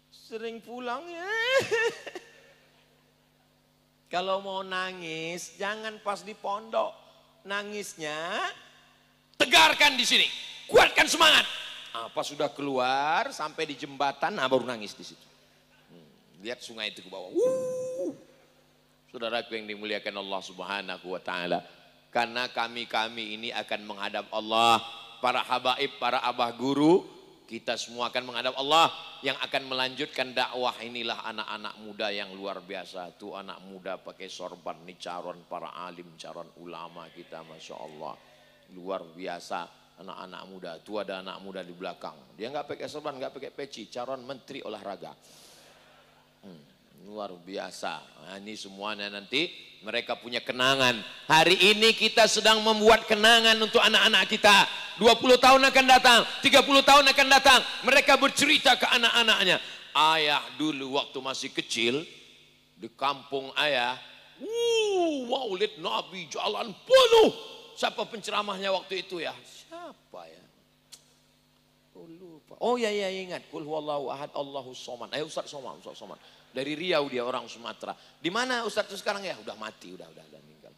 sering pulang ya. Kalau mau nangis jangan pas di pondok, nangisnya tegarkan di sini, kuatkan semangat. Apa sudah keluar sampai di jembatan, baru nangis di situ. Lihat sungai itu ke bawah. Saudaraku yang dimuliakan Allah Subhanahu wa taala, karena kami ini akan menghadap Allah, para habaib, para abah guru, kita semua akan menghadap Allah yang akan melanjutkan dakwah. Inilah anak-anak muda yang luar biasa. Tuh anak muda pakai sorban, nih calon para alim, calon ulama kita, Masya Allah. Luar biasa anak-anak muda. Tuh ada anak muda di belakang, dia nggak pakai sorban, nggak pakai peci, calon menteri olahraga. Luar biasa. Nah, ini semuanya nanti mereka punya kenangan. Hari ini kita sedang membuat kenangan untuk anak-anak kita. 20 tahun akan datang, 30 tahun akan datang, mereka bercerita ke anak-anaknya, ayah dulu waktu masih kecil di kampung ayah, maulid Nabi jalan penuh. Siapa penceramahnya waktu itu ya? Siapa ya? Oh lupa. Oh ya ingat. Qul huwallahu ahad Allahus somad. Ayo Ustaz Somad, Ustaz Somad. Dari Riau dia, orang Sumatera. Di mana Ustaz itu sekarang ya? Udah mati, udah meninggal.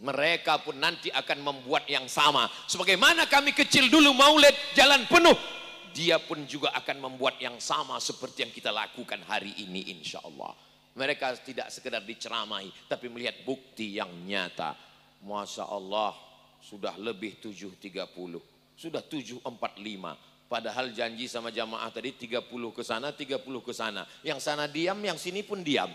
Mereka pun nanti akan membuat yang sama. Sebagaimana kami kecil dulu maulid jalan penuh, dia pun juga akan membuat yang sama seperti yang kita lakukan hari ini insya Allah. Mereka tidak sekedar diceramai, tapi melihat bukti yang nyata. Masya Allah, sudah lebih 7.30, sudah 7.45. Padahal janji sama jamaah tadi 30 ke sana, 30 ke sana. Yang sana diam, yang sini pun diam.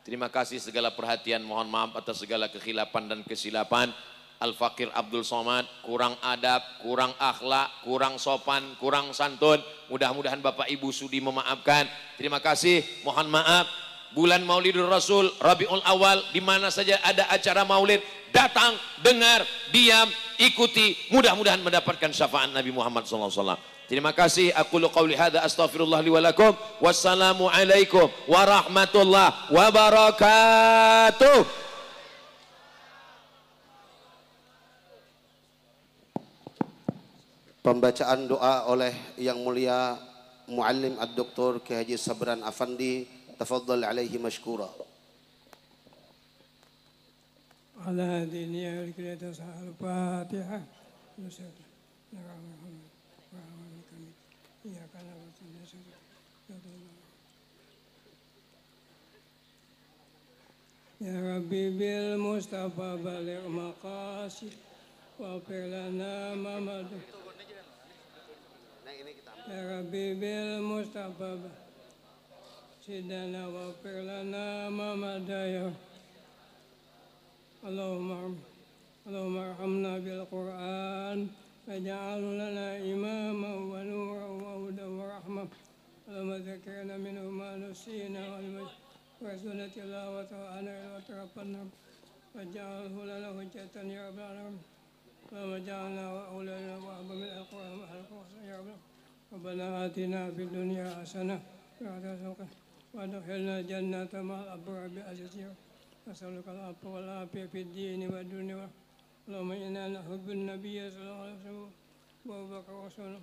Terima kasih segala perhatian, mohon maaf atas segala kekhilapan dan kesilapan. Al-Fakir Abdul Somad, kurang adab, kurang akhlak, kurang sopan, kurang santun. Mudah-mudahan Bapak Ibu sudi memaafkan. Terima kasih, mohon maaf. Bulan Maulidur Rasul, Rabiul Awal, di mana saja ada acara maulid, datang, dengar, diam, ikuti, mudah-mudahan mendapatkan syafaat Nabi Muhammad SAW. Terima kasih. Aku qauli hadza astaghfirullah li wa lakum. Wassalamu alaikum warahmatullahi wabarakatuh. Pembacaan doa oleh Yang Mulia Muallim Ad-Doktor Kiai Haji Sabran Afandi, tafaddal alaihi mashkura. Ala hadiniya al-kirata al-Fatihah. Ya Rabbi bil Mustafa baligh maqasid wa lana mamadu. Ya Rabbi bil Mustafa sidana wa lana mamadaya. Allahumma arhamna bil Qur'an waj'alhu lana imama wa nuran wa hudan wa rahmah. Allahumma zakkirna minhu ma nusina wal وسنة تلاوة وأنا وتربنا وجعله لنا حجة يا رب العالمين وجعلنا وأولادنا وأبا من القرآن يا رب. ربنا آتنا في الدنيا حسنة وادخلنا جنة مع الأبرار بأجرك. نسألك العفو والعافية في الدين والدنيا. اللهم إنا نحب النبي صلى الله عليه وسلم وأبو بكر ورسوله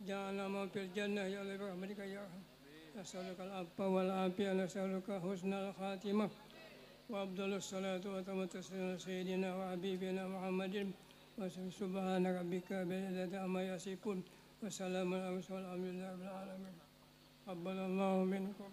جعلنا من في الجنة يا الله برحمتك يا رب. نسألك العفو والعافية نسألك حسن الخاتمة وأفضل الصلاة وأتم التسليم سيدنا وحبيبنا محمد. سبحان ربك بالعزة عما يصفون وسلام على المرسلين والحمد لله رب العالمين. قبل الله منكم.